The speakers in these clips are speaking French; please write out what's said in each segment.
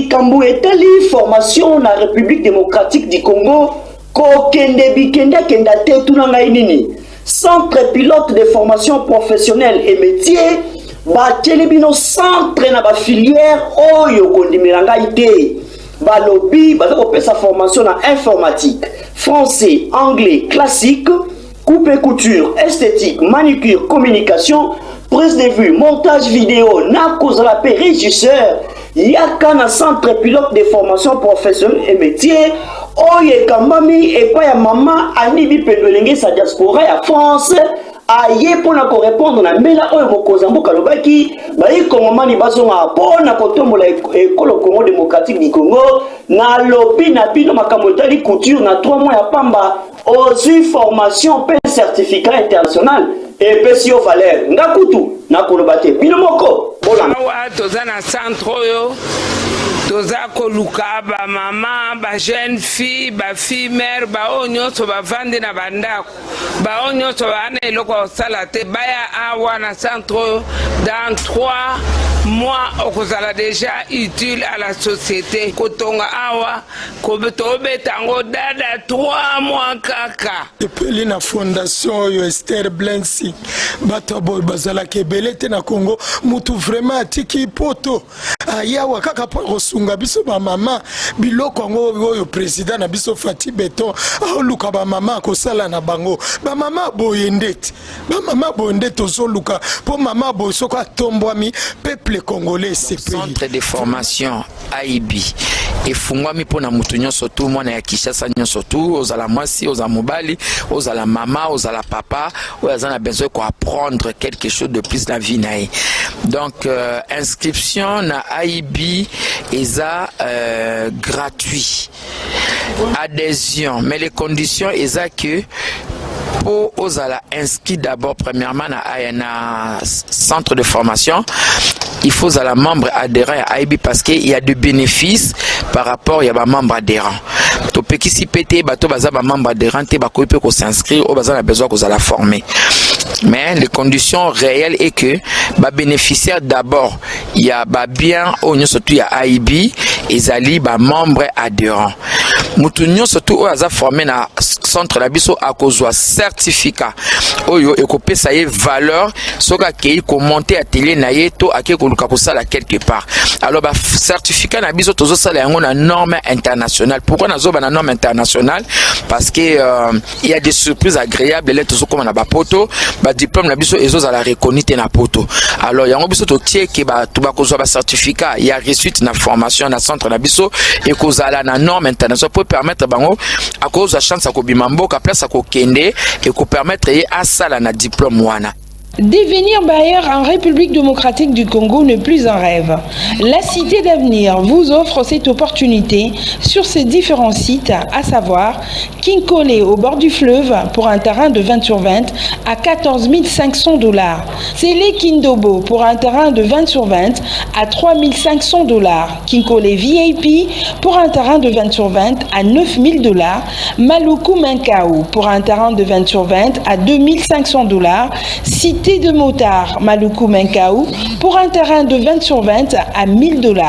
likambo etali formation na République démocratique du Congo ko kende bikenda kenda te tunanga inini centre pilote de formation professionnelle et métier ba telebino centre na ba filière oyo kondimiranga ite ba lobby ba ko pesa formation na informatique français anglais classique coupe et couture esthétique manucure communication prise de vue montage vidéo na kozala pe régisseur yaka na centre pilote de formation professionnelle et métier oye kambami et pas ya maman anibi pendolenge sa diaspora ya France aye pona ko répondre na mela oyo mokozambuka lobaki bayi kongomani bazonga pona kotombola ekolo Congo démocratique du Congo na lobi na bino makambo tali couture na 3 mois ya pamba aussi formation pe certificat international et pesio valeur ngakutu na kolobate bino moko bola awa tozana centre oyo toza koluka ba mama ba jeune fille ba fille mère ba onyoso ba vande na bandako ba onyoso bana eloko osala te baya awa na centre oyo dans 3 mois okozala déjà utile à la société kotonga awa kobetango dada 3 mois kaka epeli na fondation oyo Esther Blensi bato boy bazala kebelete na Congo mutu vraiment atiki poto ayawa kaka po kosunga biso ba mama biloko ngo oyo président na biso Fati Beton aoluka ba mama kosala na bango ba mama boyendete ba mama bondete ozoluka po mama bosoko atombwami peuple congolais centre de formation AIB efungwami pona mutu nyonso tu mwana ya Kinshasa nyonso tu ozala mwasi ozala mobali ozala mama ozala papa ozala besoin ko apprendre quelque chose de plus la vie nae donc inscription na AIB eza gratuit adhésion mais les conditions eza que pour ozala inscrit d'abord premièrement na centre de formation il faut à membre adhérent à AIB parce qu'il y a des bénéfices par rapport à membre adhérent. To peki si pété bato baza ba membre adhérent te ba ko peut ko s'inscrire au baza a besoin ko la former. Mais les conditions réelles est que ba bénéficiaire d'abord il y a ba bien au surtout il y a AIB et zali ba membre adhérent. Mutu surtout au aza formé na centre la biso a kozwa certificat oyo e ko pesa ye valeur soka ke ko monter atelier na ye to ake ko luka ko sala quelque part. Alors ba certificat na biso tozo sala yango na norme internationale. Pourquoi nazo ba na norme internationale? Parce que il y a des surprises agréables les tozo comme na ba poto ba diplôme na biso ezo za la reconnaître na poto. Alors yango biso to tie ke ba to ba kozwa ba certificat il y a reçu na formation na centre na biso e ko zala na norme internationale pour permettre bango à cause de chance à kobima mboka place à kokende et ko permettre à sala na diplôme wana. Devenir bailleur en République démocratique du Congo n'est plus un rêve. La Cité d'avenir vous offre cette opportunité sur ses différents sites, à savoir Kinkole au bord du fleuve pour un terrain de 20/20 à 14 500 $. Sele Kindobo pour un terrain de 20/20 à 3 500 $. Kinkole VIP pour un terrain de 20/20 à 9 000 $. Maluku Menkau pour un terrain de 20/20 à 2 500 $. Cité de Motard, Maluku Menkau, pour un terrain de 20/20 à 1 000 $.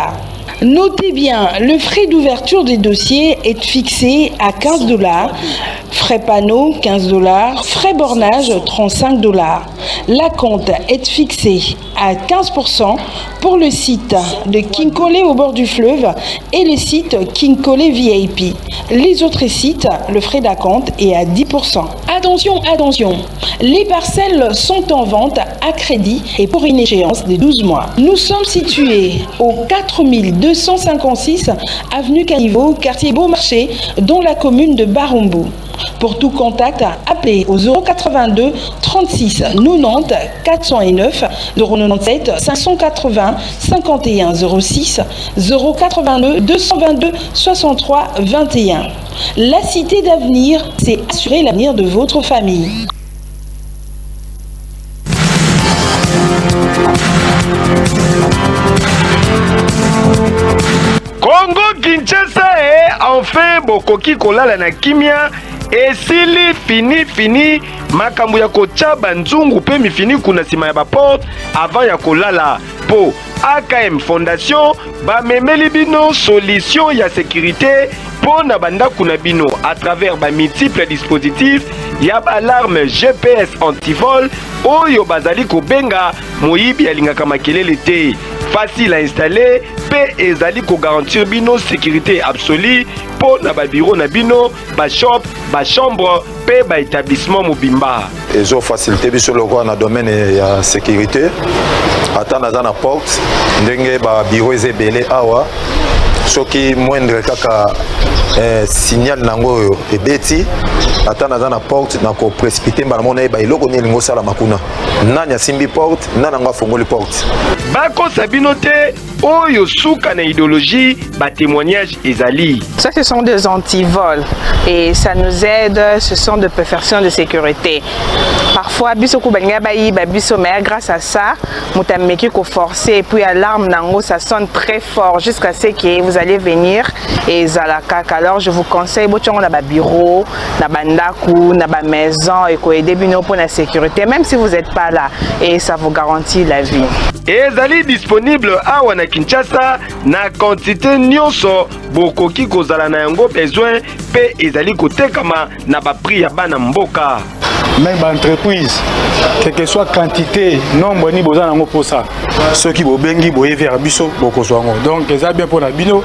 Notez bien, le frais d'ouverture des dossiers est fixé à 15 $, frais panneau 15 $, frais bornage 35 $. La compte est fixée à 15% pour le site de Kinkole au bord du fleuve et le site Kinkole VIP. Les autres sites, le frais d'acompte est à 10%. Attention, attention, les parcelles sont en vente à crédit et pour une échéance de 12 mois. Nous sommes situés au 4256 avenue Caniveau, quartier Beaumarchais, dans la commune de Barumbu. Pour tout contact, appelez au 082 36 90 409 097 580 51 06 082 222 63 21. La Cité d'avenir, c'est assurer l'avenir de votre famille. Congo Kinshasa enfin bokoki kolala na kimia esili fini makambo ya kotia banzungu pe mifini kuna sima ya baporte avant ya kolala po AKM Fondation bamemeli bino solution ya sécurité po na bandako na bino à travers ba multiples dispositifs ya alarme GPS antivol oyo bazali kobenga moyibi alingaka makelele te, facile à installer pe ezali ko garantir bino sécurité absolue po na ba bureau na bino, ba shop, ba chambre pe ba établissement mobimba. Ezo facilité biso loko na domaine ya sécurité. Ata naza na porte ndenge ba bureau ezebele awa soki moindre kaka signal nango ebeti ata naza na porte na ko précipiter mbala mona eba eloko ni lingo sala makuna nani asimbi porte nani ngo afongoli porte bako sabino te oyo suka na idéologie ba témoignage ezali. Ça, ce sont des antivols et ça nous aide, ce sont des perfections de sécurité. Parfois, biso kubanga bayi biso mais grâce à ça, mutameki ko forcer et puis alarme nango ça sonne très fort jusqu'à ce que vous allez venir et zalakaka. Alors je vous conseille botongo na ba bureau, na bandaku, na ba maison et ko aider bino pour la sécurité même si vous n'êtes pas là et ça vous garantit la vie. Ezali disponible awa na Kinshasa na quantité nyonso bokoki kozala na yango besoin pe ezali kotekama na ba prix ya bana mboka. Même entreprise, quelle que soit quantité, nombre ni besoin nango pour ça. Ceux qui bobengi boye vers biso bokozwango. Donc ça bien pour la bino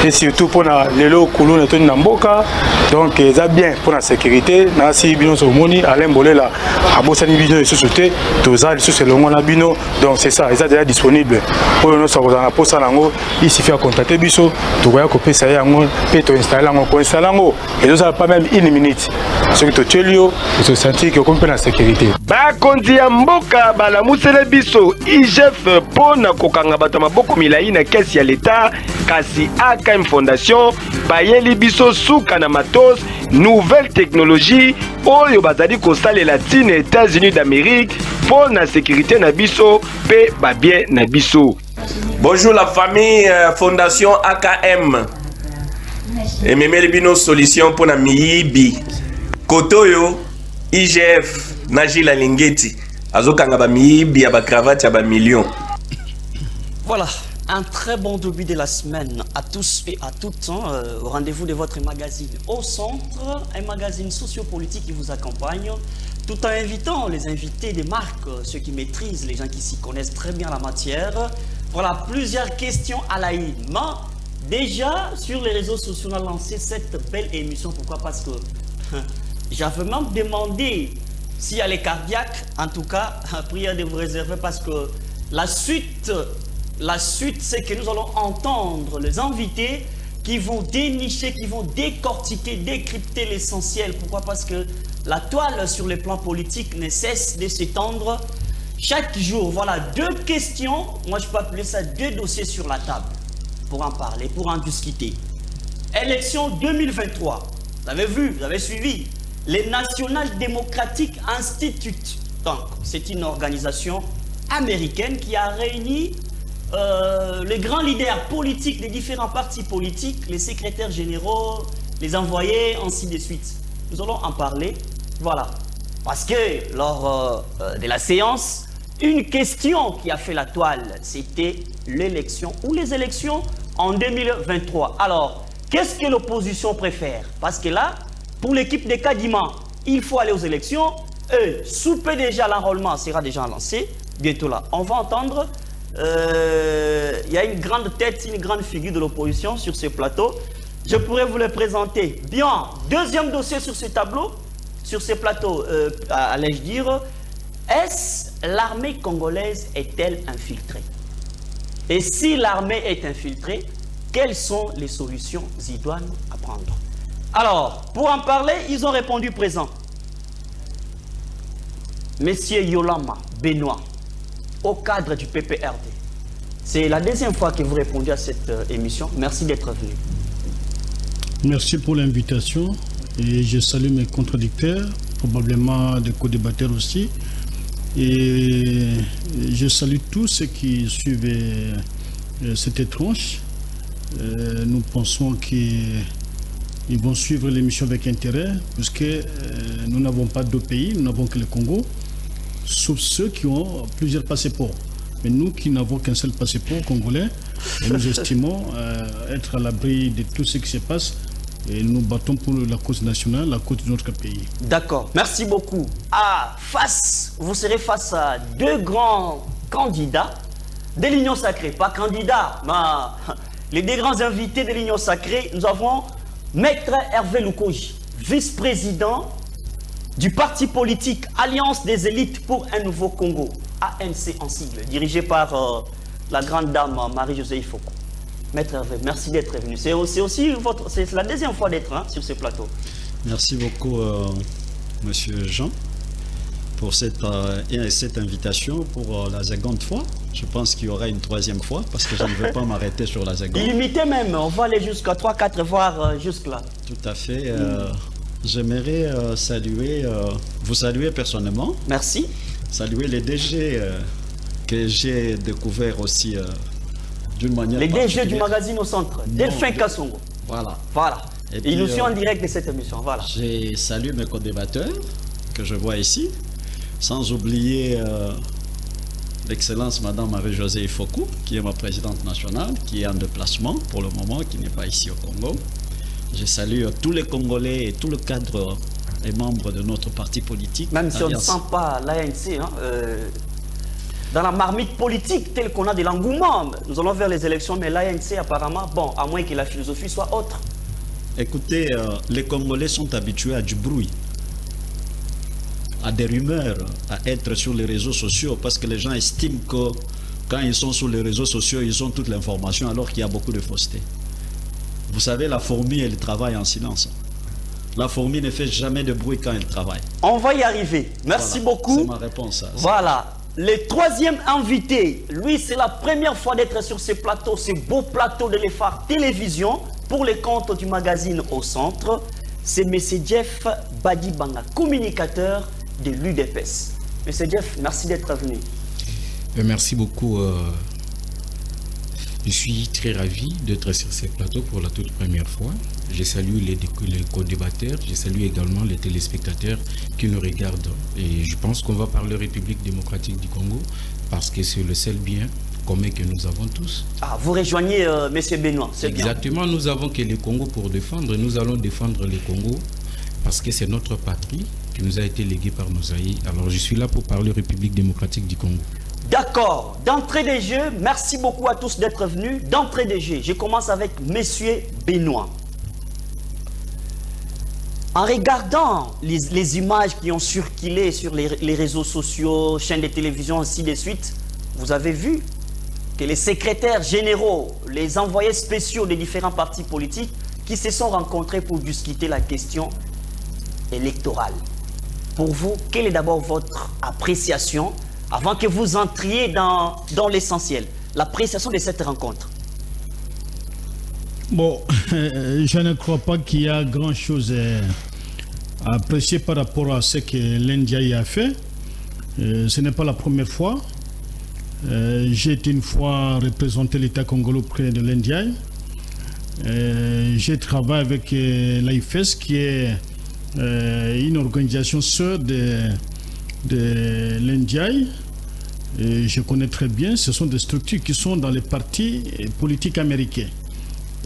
et surtout pour la lelo kulu na toni na mboka. Donc ça bien pour la sécurité. Na si bino so moni Alain Bolela abosani bino sur société, tout ça sur selon la bino. Donc c'est ça, ça déjà disponible. Pour nous ça kozana pour ça nango, il suffit à contacter biso, tu voyez copier ça yango, puis tu installer yango, ko installer yango. Et ça pas même une minute. Ce que tu télio, se sentir que comme la sécurité. Bakonzi ya mboka balamusele biso IGF pona kokanga bato maboko milai na kesi ya l'État kasi AKM Fondation bayeli biso suka na matos nouvelle technologie oyo bazali kosalela tina États-Unis d'Amérique pona sécurité na biso pe babien na biso. Bonjour la famille Fondation AKM. Ememeli bino solution pona miyibi. Kotoyo IGF Najila Lingeti azokanga ba miyibi ya ba cravate ya ba millions. Voilà, un très bon début de la semaine à tous et à toutes. Au rendez-vous de votre magazine Au Centre, un magazine sociopolitique qui vous accompagne, tout en invitant les invités des marques, ceux qui maîtrisent, les gens qui s'y connaissent très bien la matière. Voilà, plusieurs questions à la une. Mais déjà, sur les réseaux sociaux, on a lancé cette belle émission. Pourquoi? Parce que j'avais même demandé s'il y a les cardiaques, en tout cas, prière de vous réserver parce que la suite c'est que nous allons entendre les invités qui vont dénicher, qui vont décortiquer, décrypter l'essentiel. Pourquoi? Parce que la toile sur le plan politique ne cesse de s'étendre chaque jour. Voilà, deux questions, moi je peux appeler ça deux dossiers sur la table pour en parler, pour en discuter. Élection 2023, vous avez vu, vous avez suivi. Les National Democratic Institute, donc c'est une organisation américaine qui a réuni les grands leaders politiques des différents partis politiques, les secrétaires généraux, les envoyés, ainsi de suite. Nous allons en parler, voilà. Parce que lors de la séance, une question qui a fait la toile, c'était l'élection ou les élections en 2023. Alors, qu'est-ce que l'opposition préfère? Parce que là, pour l'équipe de Kadima, il faut aller aux élections. Souper déjà, l'enrôlement sera déjà lancé. Bientôt là, on va entendre. Il y a une grande tête, une grande figure de l'opposition sur ce plateau. Je pourrais vous le présenter. Bien, deuxième dossier sur ce tableau, sur ce plateau, allais-je dire, est-ce l'armée congolaise est-elle infiltrée? Et si l'armée est infiltrée, quelles sont les solutions idoines à prendre? Alors, pour en parler, ils ont répondu présent. Monsieur Yolama Benoît, au cadre du PPRD. C'est la deuxième fois que vous répondez à cette émission. Merci d'être venu. Merci pour l'invitation et je salue mes contradicteurs, probablement des co-débatteurs aussi. Et je salue tous ceux qui suivent cette tranche. Nous pensons que Ils vont suivre l'émission avec intérêt, puisque nous n'avons pas deux pays, nous n'avons que le Congo, sauf ceux qui ont plusieurs passeports. Mais nous qui n'avons qu'un seul passeport congolais, nous estimons être à l'abri de tout ce qui se passe et nous battons pour la cause nationale, la cause de notre pays. D'accord, merci beaucoup. Vous serez face à deux grands candidats de l'Union Sacrée. Pas candidats, mais les deux grands invités de l'Union Sacrée. Nous avons Maître Hervé Lukoji, vice-président du parti politique Alliance des élites pour un nouveau Congo, ANC en sigle, dirigé par la grande dame Marie-Josée Ifoko. Maître Hervé, merci d'être venu. C'est la deuxième fois d'être sur ce plateau. Merci beaucoup, Monsieur Jean, pour cette invitation pour la seconde fois. Je pense qu'il y aura une troisième fois, parce que je ne veux pas m'arrêter sur la seconde. Illimité même, on va aller jusqu'à 3-4, voire jusque-là. Tout à fait. J'aimerais vous saluer personnellement. Merci. Saluer les DG que j'ai découvert aussi d'une manière les DG du magazine au centre, Delphin Kassongo. Voilà. Et ils nous suivent en direct de cette émission. Voilà. J'ai salué mes co-débatteurs que je vois ici, sans oublier l'excellence Madame Marie-Josée Ifoko, qui est ma présidente nationale, qui est en déplacement pour le moment, qui n'est pas ici au Congo. Je salue tous les Congolais et tout le cadre et membres de notre parti politique. Même si on ne sent pas l'ANC, dans la marmite politique telle qu'on a de l'engouement, nous allons vers les élections, mais l'ANC apparemment, bon, à moins que la philosophie soit autre. Écoutez, les Congolais sont habitués à du bruit, à des rumeurs, à être sur les réseaux sociaux, parce que les gens estiment que quand ils sont sur les réseaux sociaux, ils ont toute l'information, alors qu'il y a beaucoup de fausseté. Vous savez, la fourmi, elle travaille en silence. La fourmi ne fait jamais de bruit quand elle travaille. On va y arriver. Merci beaucoup. C'est ma réponse. Voilà. Le troisième invité, lui, c'est la première fois d'être sur ce plateau, ce beau plateau de l'EFAR Télévision, pour les comptes du magazine au centre. C'est M. Jeff Badibanga, communicateur de l'UDPS. M. Jeff, merci d'être venu. Merci beaucoup. Je suis très ravi d'être sur ce plateau pour la toute première fois. Je salue les co-débatteurs, je salue également les téléspectateurs qui nous regardent. Et je pense qu'on va parler République démocratique du Congo parce que c'est le seul bien commun que nous avons tous. Vous rejoignez M. Benoît, c'est bien. Exactement, nous avons que le Congo pour défendre. Nous allons défendre le Congo parce que c'est notre patrie qui nous a été léguée par nos aïeux. Alors je suis là pour parler République démocratique du Congo. D'accord. D'entrée des jeux, merci beaucoup à tous d'être venus. D'entrée des jeux, je commence avec M. Benoît. En regardant les images qui ont circulé sur les réseaux sociaux, chaînes de télévision, ainsi de suite, vous avez vu que les secrétaires généraux, les envoyés spéciaux des différents partis politiques qui se sont rencontrés pour discuter la question électorale. Pour vous, quelle est d'abord votre appréciation avant que vous entriez dans l'essentiel, l'appréciation de cette rencontre? Bon, je ne crois pas qu'il y a grand-chose à apprécier par rapport à ce que l'Indiaï a fait. Ce n'est pas la première fois. J'ai été une fois représenté l'État congolais auprès de l'Indiaï. J'ai travaillé avec l'AIFES, qui est une organisation sœur de l'Indiaï. Je connais très bien, ce sont des structures qui sont dans les partis politiques américains.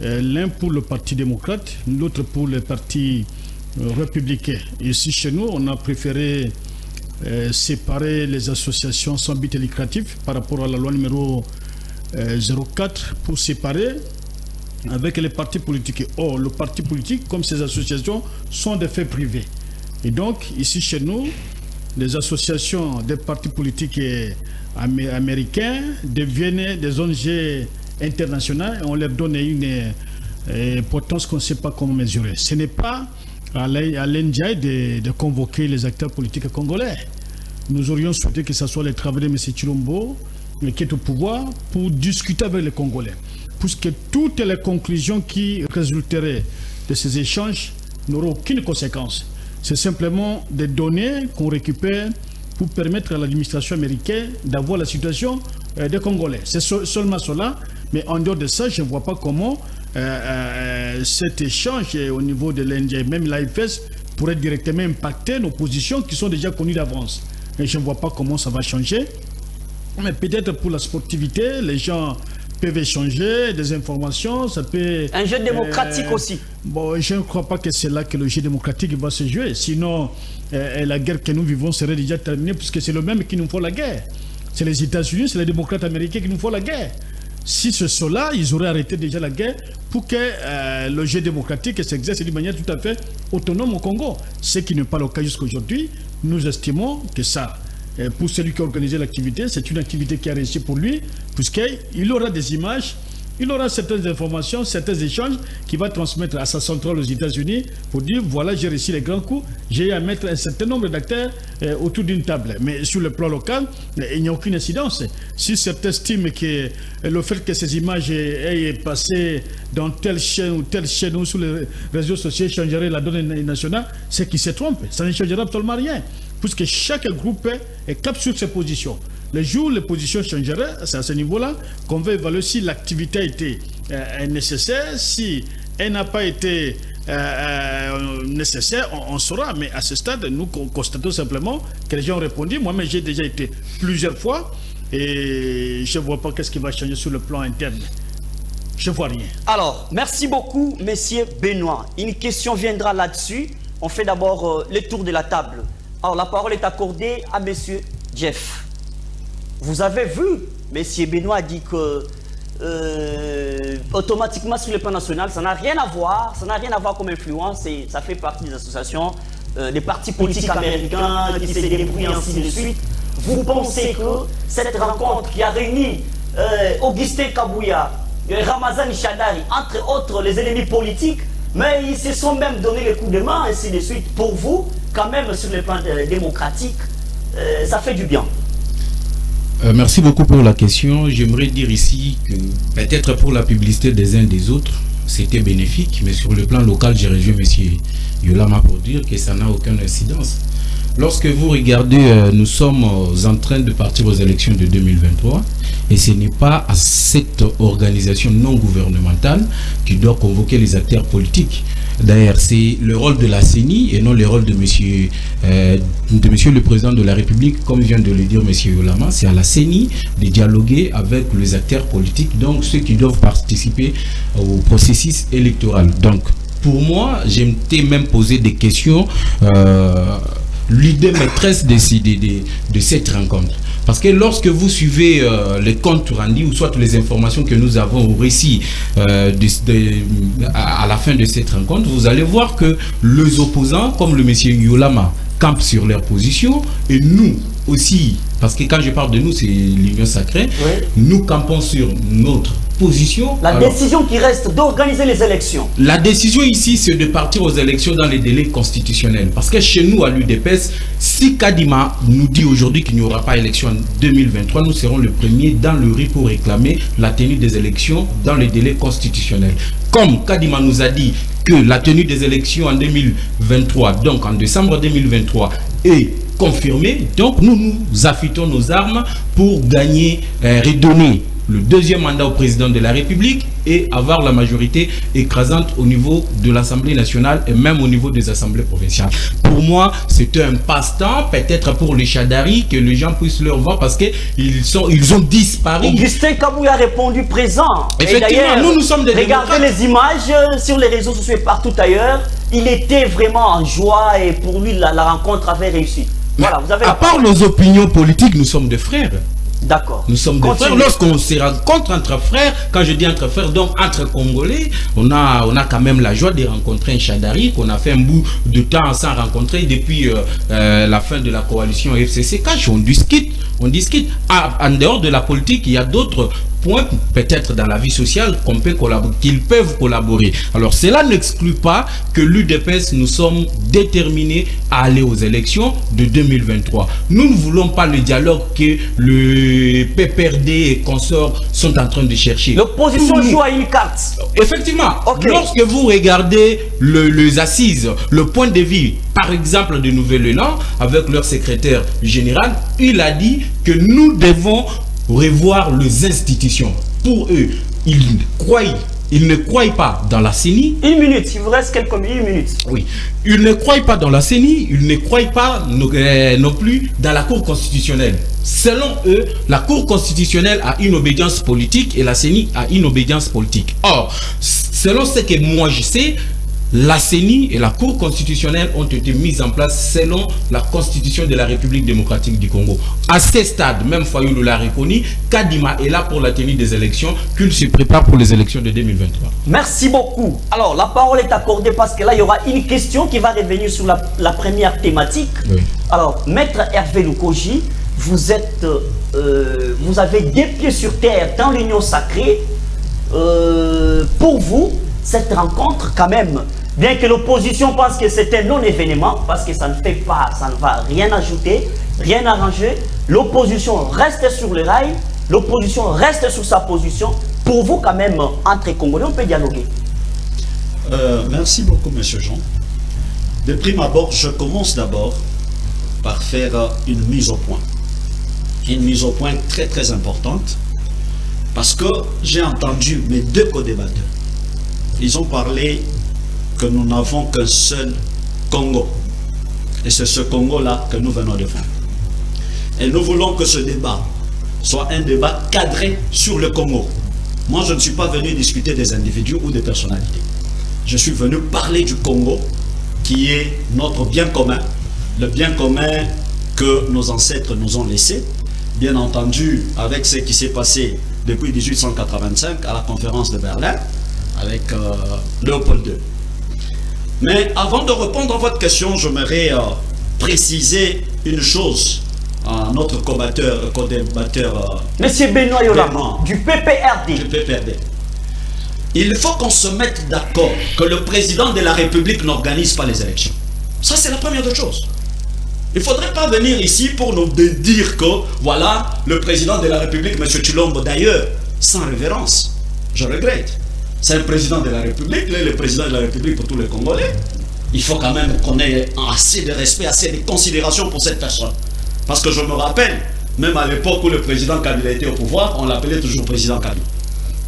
L'un pour le Parti démocrate, l'autre pour le Parti républicain. Ici chez nous, on a préféré séparer les associations sans but lucratif par rapport à la loi numéro 04 pour séparer avec les partis politiques. Or, le parti politique, comme ces associations, sont des faits privés. Et donc, ici chez nous, les associations des partis politiques américains deviennent des ONG internationales et on leur donne une potence qu'on ne sait pas comment mesurer. Ce n'est pas à l'Indiaï de convoquer les acteurs politiques congolais. Nous aurions souhaité que ce soit les travaux de M. Chilombo qui est au pouvoir pour discuter avec les Congolais. Puisque toutes les conclusions qui résulteraient de ces échanges n'auront aucune conséquence. C'est simplement des données qu'on récupère pour permettre à l'administration américaine d'avoir la situation des Congolais. C'est seulement cela, mais en dehors de ça, je ne vois pas comment cet échange au niveau de l'Indien, même l'AFS, pourrait directement impacter nos positions qui sont déjà connues d'avance. Et je ne vois pas comment ça va changer. Mais peut-être pour la sportivité, les gens peuvent échanger des informations, ça peut... Un jeu démocratique aussi. Bon, je ne crois pas que c'est là que le jeu démocratique va se jouer. Sinon, la guerre que nous vivons serait déjà terminée, puisque c'est le même qui nous faut la guerre. C'est les États-Unis, c'est les démocrates américains qui nous font la guerre. Si ce sont là, ils auraient arrêté déjà la guerre pour que le jeu démocratique s'exerce d'une manière tout à fait autonome au Congo. Ce qui n'est pas le cas jusqu'à aujourd'hui. Nous estimons que ça, pour celui qui a organisé l'activité, c'est une activité qui a réussi pour lui, puisqu'il aura des images, il aura certaines informations, certains échanges qu'il va transmettre à sa centrale aux États-Unis pour dire voilà, j'ai réussi les grands coups, j'ai à mettre un certain nombre d'acteurs autour d'une table. Mais sur le plan local, il n'y a aucune incidence. Si certains estiment que le fait que ces images aient passé dans telle chaîne ou sur les réseaux sociaux changerait la donne nationale, c'est qu'ils se trompent. Ça ne changera absolument rien, puisque chaque groupe cap sur ses positions. Le jour où les positions changeraient, c'est à ce niveau-là qu'on va évaluer si l'activité a été nécessaire, si elle n'a pas été nécessaire, on saura. Mais à ce stade, nous constatons simplement que les gens ont répondu. Moi-même, j'ai déjà été plusieurs fois et je ne vois pas qu'est-ce qui va changer sur le plan interne. Je ne vois rien. Alors, merci beaucoup, Monsieur Benoît. Une question viendra là-dessus. On fait d'abord le tour de la table. Alors, la parole est accordée à Monsieur Jeff. Vous avez vu, M. Benoît a dit que automatiquement sur le plan national, ça n'a rien à voir comme influence et ça fait partie des associations, des partis politiques américains qui se débrouillent ainsi de suite. Vous pensez que cette rencontre qui a réuni Augustin Kabouya et Ramazan Shadari, entre autres les ennemis politiques, mais ils se sont même donné le coup de main, ainsi de suite, pour vous, quand même sur le plan démocratique, ça fait du bien. Merci beaucoup pour la question. J'aimerais dire ici que peut-être pour la publicité des uns des autres, c'était bénéfique, mais sur le plan local, j'ai rejoint M. Yolama pour dire que ça n'a aucune incidence. Lorsque vous regardez, nous sommes en train de partir aux élections de 2023 et ce n'est pas à cette organisation non gouvernementale qui doit convoquer les acteurs politiques. D'ailleurs, c'est le rôle de la CENI et non le rôle de monsieur le Président de la République, comme vient de le dire M. Yolama. C'est à la CENI de dialoguer avec les acteurs politiques, donc ceux qui doivent participer au processus électoral. Donc, pour moi, j'aimerais même poser des questions. L'idée maîtresse de cette rencontre. Parce que lorsque vous suivez les comptes rendus ou soit les informations que nous avons au récit à la fin de cette rencontre, vous allez voir que les opposants, comme le monsieur Yolama, campent sur leur position et nous aussi, parce que quand je parle de nous, c'est l'Union sacrée, oui. Nous campons sur notre position. La décision qui reste d'organiser les élections. La décision ici, c'est de partir aux élections dans les délais constitutionnels. Parce que chez nous, à l'UDPS, si Kadima nous dit aujourd'hui qu'il n'y aura pas élection en 2023, nous serons le premier dans le riz pour réclamer la tenue des élections dans les délais constitutionnels. Comme Kadima nous a dit que la tenue des élections en 2023, donc en décembre 2023, est confirmée, donc nous affûtons nos armes pour gagner, redonner le deuxième mandat au président de la République et avoir la majorité écrasante au niveau de l'Assemblée nationale et même au niveau des assemblées provinciales. Pour moi, c'est un passe-temps, peut-être pour les Chadari, que les gens puissent leur voir parce qu'ils ont disparu. Augustin Kabouya a répondu présent. Effectivement, nous sommes des regardez les images sur les réseaux sociaux et partout ailleurs. Il était vraiment en joie et pour lui, la rencontre avait réussi. Voilà, vous avez à part nos opinions politiques, nous sommes des frères. D'accord. Nous sommes des frères. Lorsqu'on se rencontre entre frères, quand je dis entre frères, donc entre Congolais, on a quand même la joie de rencontrer un Chadari qu'on a fait un bout de temps sans rencontrer depuis la fin de la coalition FCC-Cash. On discute. En dehors de la politique, il y a d'autres points, peut-être dans la vie sociale, qu'ils peuvent collaborer. Alors, cela n'exclut pas que l'UDPS, nous sommes déterminés à aller aux élections de 2023. Nous ne voulons pas le dialogue que le PPRD et consorts sont en train de chercher. L'opposition joue à une carte. Effectivement. Okay. Lorsque vous regardez les assises, le point de vue, par exemple, de Nouvel-Élan, avec leur secrétaire général, il a dit que nous devons revoir les institutions. Pour eux, ils croient ils ne croient pas dans la CENI. Une minute, il vous reste quelques minutes. Oui. Ils ne croient pas dans la CENI, ils ne croient pas non plus dans la Cour constitutionnelle. Selon eux, la Cour constitutionnelle a une obédience politique et la CENI a une obédience politique. Or, selon ce que moi je sais, la CENI et la Cour constitutionnelle ont été mises en place selon la Constitution de la République démocratique du Congo. À ce stade, même Fayulu l'a reconnu, Kadima est là pour la tenue des élections, qu'il se prépare pour les élections de 2023. Merci beaucoup. Alors, la parole est accordée parce que là, il y aura une question qui va revenir sur la première thématique. Oui. Alors, Maître Hervé Lukoji, vous avez des pieds sur terre dans l'union sacrée. Pour vous, cette rencontre, quand même, bien que l'opposition pense que c'est un non-événement, parce que ça ne fait pas, ça ne va rien ajouter, rien arranger, l'opposition reste sur le rail, l'opposition reste sur sa position. Pour vous, quand même, entre Congolais, on peut dialoguer. Merci beaucoup, M. Jean. De prime abord, je commence d'abord par faire une mise au point. Une mise au point très très importante, parce que j'ai entendu mes deux co-débatteurs. Ils ont parlé que nous n'avons qu'un seul Congo. Et c'est ce Congo-là que nous venons de faire. Et nous voulons que ce débat soit un débat cadré sur le Congo. Moi, je ne suis pas venu discuter des individus ou des personnalités. Je suis venu parler du Congo, qui est notre bien commun, le bien commun que nos ancêtres nous ont laissé. Bien entendu, avec ce qui s'est passé depuis 1885 à la conférence de Berlin, avec Léopold II. Mais avant de répondre à votre question, j'aimerais préciser une chose à notre co-débatteur Monsieur Benoît Yolama, du PPRD. Du PPRD. Il faut qu'on se mette d'accord que le président de la République n'organise pas les élections. Ça, c'est la première des choses. Il ne faudrait pas venir ici pour nous dire que, voilà, le président de la République, M. Tshilombo, d'ailleurs, sans révérence, je regrette. C'est un président de la République, le président de la République pour tous les Congolais. Il faut quand même qu'on ait assez de respect, assez de considération pour cette personne. Parce que je me rappelle, même à l'époque où le président Kabila était au pouvoir, on l'appelait toujours président Kabila.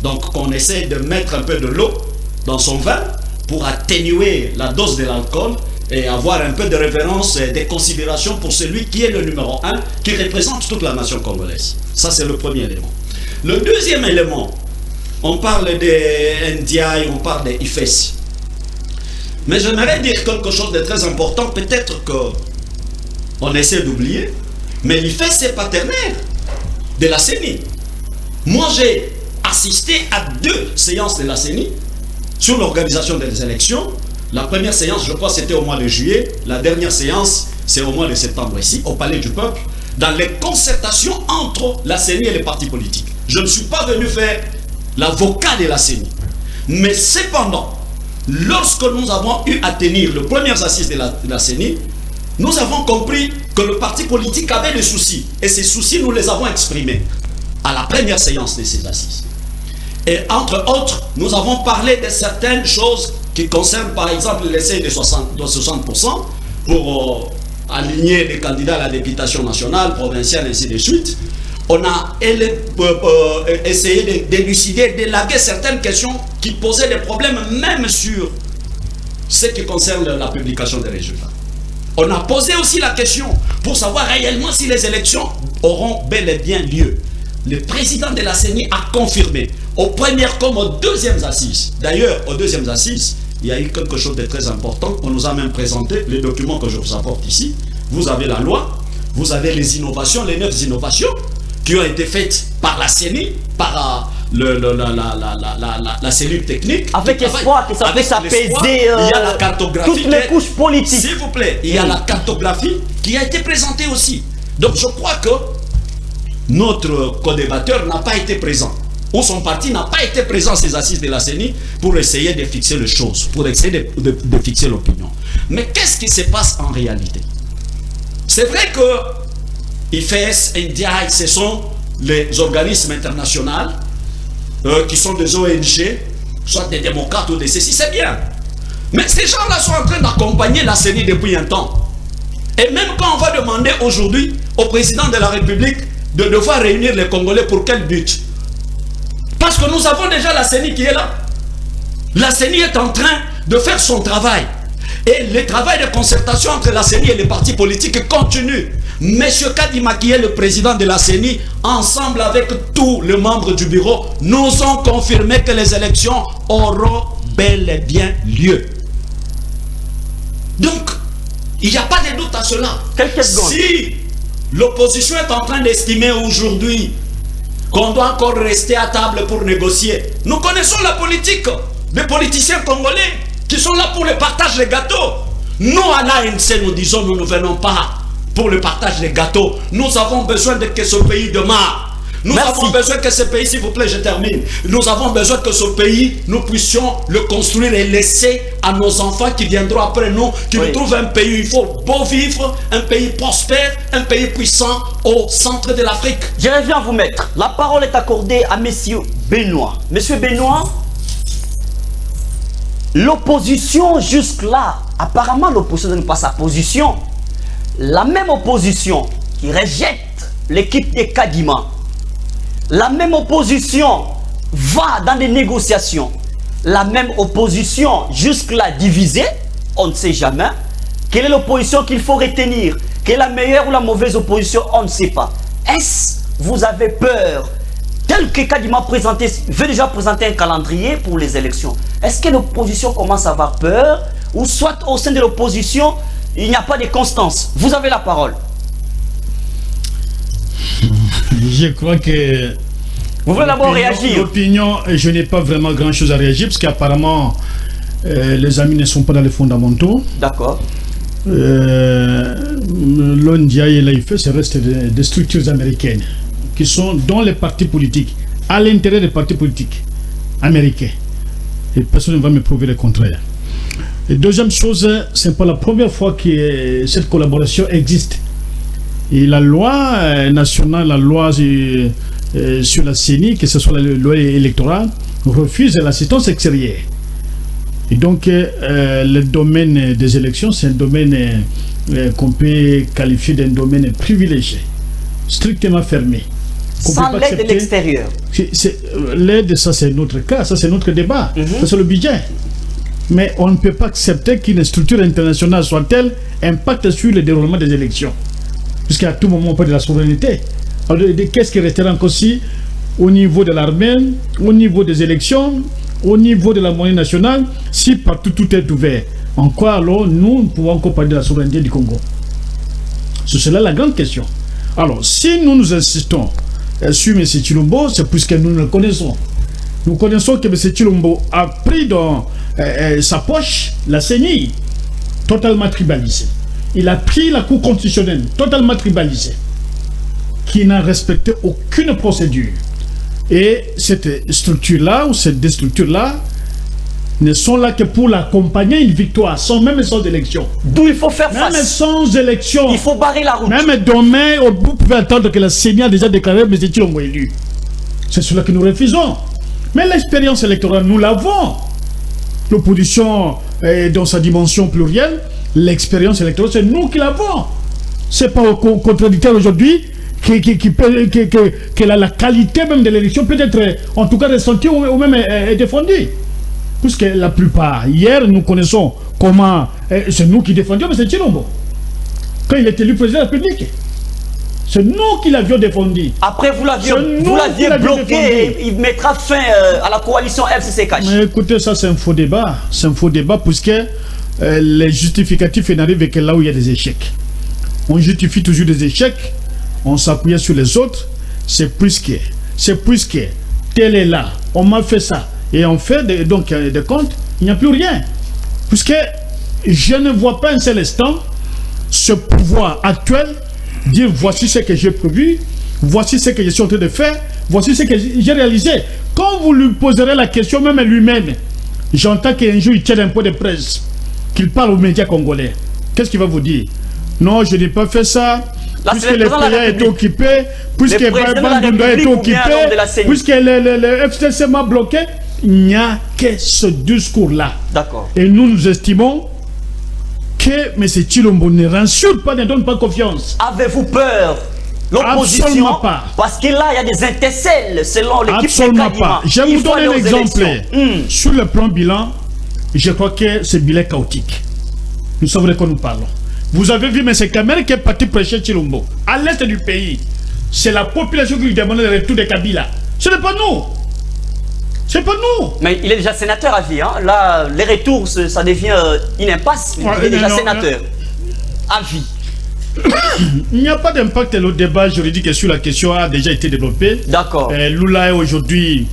Donc qu'on essaie de mettre un peu de l'eau dans son vin pour atténuer la dose de l'alcool et avoir un peu de révérence et de considération pour celui qui est le numéro 1, qui représente toute la nation congolaise. Ça, c'est le premier élément. Le deuxième élément, on parle de NDI, on parle de IFES. Mais j'aimerais dire quelque chose de très important, peut-être qu'on essaie d'oublier, mais l'IFES c'est partenaire de la CENI. Moi j'ai assisté à 2 séances de la CENI sur l'organisation des élections. La première séance, je crois, c'était au mois de juillet. La dernière séance, c'est au mois de septembre ici, au Palais du Peuple, dans les concertations entre la CENI et les partis politiques. Je ne suis pas venu faire l'avocat de la CENI. Mais cependant, lorsque nous avons eu à tenir les premières assises de la CENI, nous avons compris que le parti politique avait des soucis. Et ces soucis, nous les avons exprimés à la première séance de ces assises. Et entre autres, nous avons parlé de certaines choses qui concernent par exemple l'essai de 60% pour aligner les candidats à la députation nationale, provinciale, ainsi de suite. On a essayé d'élucider, d'élaguer certaines questions qui posaient des problèmes même sur ce qui concerne la publication des résultats. On a posé aussi la question pour savoir réellement si les élections auront bel et bien lieu. Le président de la CENI a confirmé, aux premières comme aux deuxièmes assises. D'ailleurs, aux deuxièmes assises, il y a eu quelque chose de très important. On nous a même présenté les documents que je vous apporte ici. Vous avez la loi, vous avez les innovations, les 9 innovations qui ont été faites par la CENI, par la cellule technique. Avec espoir que ça puisse apaiser il y a la cartographie toutes les couches politiques. S'il vous plaît, il y a la cartographie qui a été présentée aussi. Donc je crois que notre co-débatteur n'a pas été présent, ou son parti n'a pas été présent à ces assises de la CENI pour essayer de fixer les choses, pour essayer de fixer l'opinion. Mais qu'est-ce qui se passe en réalité? C'est vrai que IFES, NDI, ce sont les organismes internationaux qui sont des ONG, soit des démocrates ou des ceci, c'est bien. Mais ces gens-là sont en train d'accompagner la CENI depuis un temps. Et même quand on va demander aujourd'hui au président de la République de devoir réunir les Congolais, pour quel but? Parce que nous avons déjà la CENI qui est là. La CENI est en train de faire son travail. Et le travail de concertation entre la CENI et les partis politiques continue. Monsieur Kadima, qui est le président de la CENI, ensemble avec tous les membres du bureau, nous ont confirmé que les élections auront bel et bien lieu. Donc, il n'y a pas de doute à cela. Si l'opposition est en train d'estimer aujourd'hui qu'on doit encore rester à table pour négocier, nous connaissons la politique des politiciens congolais qui sont là pour le partage des gâteaux. Nous, à l'ANC, nous disons, nous ne venons pas pour le partage des gâteaux. Nous avons besoin de que ce pays demeure. Nous avons besoin que ce pays, s'il vous plaît, je termine. Nous avons besoin que ce pays, nous puissions le construire et laisser à nos enfants qui viendront après nous, qui nous trouvent un pays où il faut beau vivre, un pays prospère, un pays puissant au centre de l'Afrique. Je reviens vous mettre. La parole est accordée à Monsieur Benoît. Monsieur Benoît, l'opposition jusque-là, apparemment l'opposition ne donne pas sa position. La même opposition qui rejette l'équipe de Kadima, la même opposition va dans des négociations, la même opposition jusque-là divisée, on ne sait jamais. Quelle est l'opposition qu'il faut retenir? Quelle est la meilleure ou la mauvaise opposition? On ne sait pas. Est-ce vous avez peur, tel que Kadima veut déjà présenter un calendrier pour les élections? Est-ce que l'opposition commence à avoir peur? Ou soit au sein de l'opposition, il n'y a pas de constance? Vous avez la parole. Je crois que... Vous voulez d'abord réagir? L'opinion, je n'ai pas vraiment grand-chose à réagir, parce qu'apparemment, les amis ne sont pas dans les fondamentaux. D'accord. L'ONDIA et l'AIFE, ça reste des structures américaines, qui sont dans les partis politiques, à l'intérieur des partis politiques américains. Et personne ne va me prouver le contraire. Et deuxième chose, ce n'est pas la première fois que cette collaboration existe. Et la loi nationale, la loi sur la CENI, que ce soit la loi électorale, refuse l'assistance extérieure. Et donc, le domaine des élections, c'est un domaine qu'on peut qualifier d'un domaine privilégié, strictement fermé. Sans l'aide de l'extérieur. L'aide, ça c'est notre cas, ça c'est notre débat, ça c'est le budget. Mais on ne peut pas accepter qu'une structure internationale soit telle impacte sur le déroulement des élections. Puisqu'à tout moment on parle de la souveraineté. Alors qu'est-ce qui restera encore si au niveau de l'armée, au niveau des élections, au niveau de la monnaie nationale, si partout tout est ouvert, en quoi alors nous pouvons encore parler de la souveraineté du Congo? C'est cela la grande question. Alors si nous insistons sur M. Tshilombo, c'est puisque nous le connaissons. Nous connaissons que M. Tshilombo a pris dans sa poche la CENI, totalement tribalisée. Il a pris la Cour constitutionnelle, totalement tribalisée, qui n'a respecté aucune procédure. Et cette structure-là, ou ces deux structures-là, ne sont là que pour l'accompagner une victoire, sans même sans élection. D'où il faut faire face. Même sans élection. Il faut barrer la route. Même demain, vous pouvez attendre que la CENI a déjà déclaré M. Tshilombo élu. C'est cela que nous refusons. Mais l'expérience électorale, nous l'avons. L'opposition dans sa dimension plurielle, l'expérience électorale, c'est nous qui l'avons. C'est pas au contradicteur aujourd'hui que la qualité même de l'élection peut être, en tout cas, ressentie ou même défendue. Puisque la plupart, hier, nous connaissons comment, c'est nous qui défendions M. Tshilombo. Quand il est élu président de la République. C'est nous qui l'avions défendu. Après, vous l'aviez bloqué. Il mettra fin à la coalition FCC-CACH. Mais écoutez, ça c'est un faux débat. C'est un faux débat puisque les justificatifs n'arrivent que là où il y a des échecs. On justifie toujours des échecs, on s'appuie sur les autres. C'est puisque tel est là, on m'a fait ça. Et on fait des comptes, il n'y a plus rien. Puisque je ne vois pas un seul instant ce pouvoir actuel dire voici ce que j'ai prévu, voici ce que je suis en train de faire, voici ce que j'ai réalisé. Quand vous lui poserez la question, même lui-même, j'entends qu'un jour il tient un point de presse, qu'il parle aux médias congolais. Qu'est-ce qu'il va vous dire? Non, je n'ai pas fait ça, puisque les pays étaient occupés, puisque Bandunda était occupé, puisque le FCC m'a bloqué. Il n'y a que ce discours-là. D'accord. Et nous estimons que M. Tshilombo ne rassure pas, ne donne pas confiance. Avez-vous peur l'opposition. Absolument pas. Parce que là, il y a des intercelles selon l'équipe. Absolument pas. Je vais vous donner un exemple. Sur le plan bilan, je crois que ce bilan est chaotique. Nous savons de quoi nous parlons. Vous avez vu M. Kamel qui est parti prêcher Chilombo. À l'est du pays, c'est la population qui lui demande le retour de Kabila. Ce n'est pas nous. C'est pas nous. Mais il est déjà sénateur à vie. Hein. Là, les retours, ça devient une impasse. Il est déjà sénateur à vie. Il n'y a pas d'impact. Le débat juridique sur la question a déjà été développé. D'accord. Lula est aujourd'hui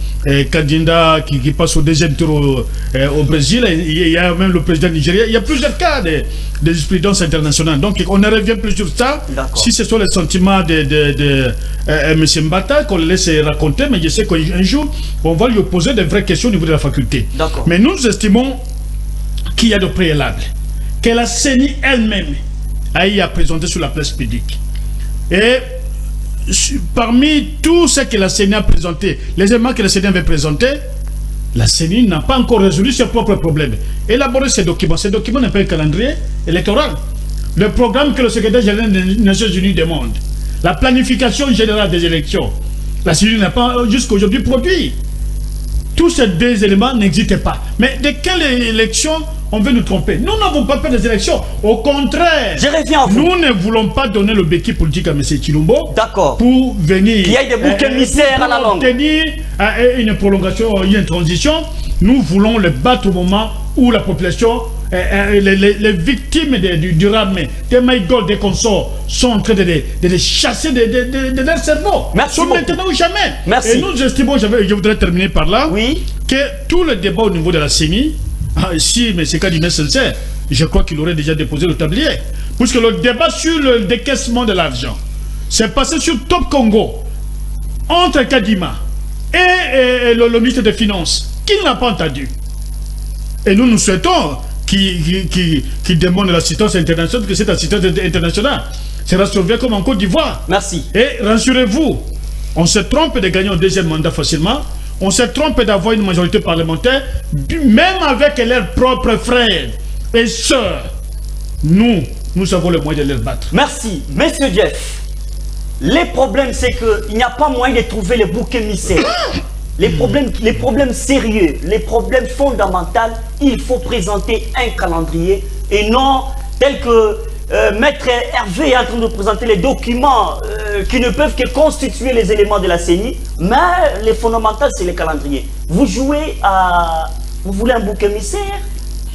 candidat qui passe au deuxième tour au Brésil. Il y a même le président nigérien. Il y a plusieurs cas de jurisprudence internationale. Donc on ne revient plus sur ça. Si ce sont les sentiments de M. Mbata, qu'on le laisse raconter, mais je sais qu'un jour, on va lui poser de vraies questions au niveau de la faculté. Mais nous estimons qu'il y a de préalables. Que la CENI elle-même a présenté sur la place publique. Et parmi tout ce que la CENI a présenté, les éléments que la CENI avait présentés, la CENI n'a pas encore résolu ses propres problèmes. Élaborer ces documents n'est pas un calendrier électoral. Le programme que le secrétaire général des Nations Unies demande, la planification générale des élections, la CENI n'a pas jusqu'à aujourd'hui produit. Tous ces deux éléments n'existent pas. Mais de quelle élection on veut nous tromper? Nous n'avons pas peur des élections. Au contraire, nous ne voulons pas donner le béquille politique à M. Chilombo pour venir. Il y a des boucs émissaires à la longue. Obtenir une prolongation, une transition. Nous voulons le battre au moment où la population, les victimes du ramé, des Maïgol, des consorts, sont en train de les chasser de leur cerveau. Merci sont beaucoup. Maintenant ou jamais. Merci. Et nous estimons, je voudrais terminer par là, que tout le débat au niveau de la CENI, si M. Kadime est sincère, je crois qu'il aurait déjà déposé le tablier. Puisque le débat sur le décaissement de l'argent s'est passé sur Top Congo, entre Kadima et le ministre des Finances, qui n'a pas entendu. Et nous souhaitons qu'il demande l'assistance internationale, que cette assistance internationale sera surveillée comme en Côte d'Ivoire. Merci. Et rassurez-vous, on se trompe de gagner un deuxième mandat facilement. On se trompe d'avoir une majorité parlementaire, même avec leurs propres frères et sœurs. Nous avons le moyen de les battre. Merci. Monsieur Jeff, les problèmes, c'est qu'il n'y a pas moyen de trouver les boucs émissaires. Les problèmes sérieux, les problèmes fondamentaux, il faut présenter un calendrier et non tel que Maître Hervé est en train de présenter les documents qui ne peuvent que constituer les éléments de la CENI, mais les fondamentaux, c'est les calendriers. Vous jouez à... Vous voulez un bouc émissaire?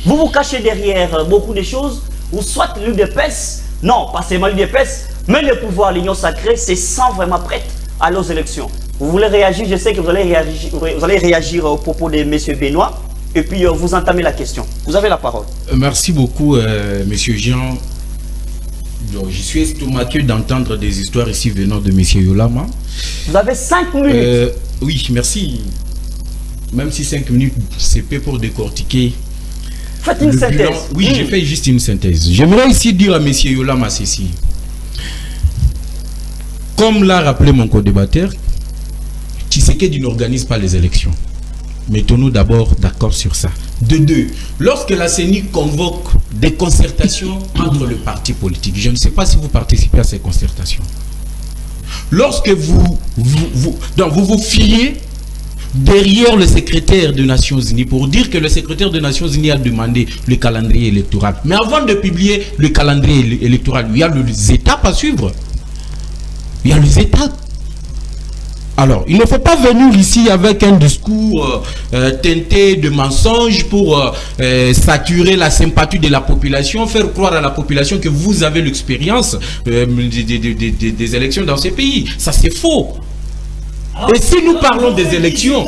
Vous vous cachez derrière beaucoup de choses, ou soit l'UDPS, non, pas seulement l'UDPS, mais le pouvoir, l'union sacrée, c'est sans vraiment prête à aux élections. Vous voulez réagir? Je sais que vous allez réagir au propos de M. Benoît, et puis vous entamez la question. Vous avez la parole. Merci beaucoup, M. Jean. Donc, je suis estomaqué d'entendre des histoires ici venant de M. Yolama. Vous avez 5 minutes. Oui, merci. Même si 5 minutes, c'est peu pour décortiquer. Faites une synthèse. Bilan. Oui, j'ai fait juste une synthèse. J'aimerais ici dire à M. Yolama ceci. Comme l'a rappelé mon co-débatteur, Tshisekedi n'organise pas les élections. Mettons-nous d'abord d'accord sur ça. De deux, lorsque la CENI convoque des concertations entre les partis politiques, je ne sais pas si vous participez à ces concertations. Lorsque vous vous fiez derrière le secrétaire des Nations Unies pour dire que le secrétaire des Nations Unies a demandé le calendrier électoral. Mais avant de publier le calendrier électoral, il y a les étapes à suivre. Il y a les étapes. Alors, il ne faut pas venir ici avec un discours teinté de mensonges pour saturer la sympathie de la population, faire croire à la population que vous avez l'expérience des élections dans ces pays. Ça, c'est faux. Et si nous parlons des élections,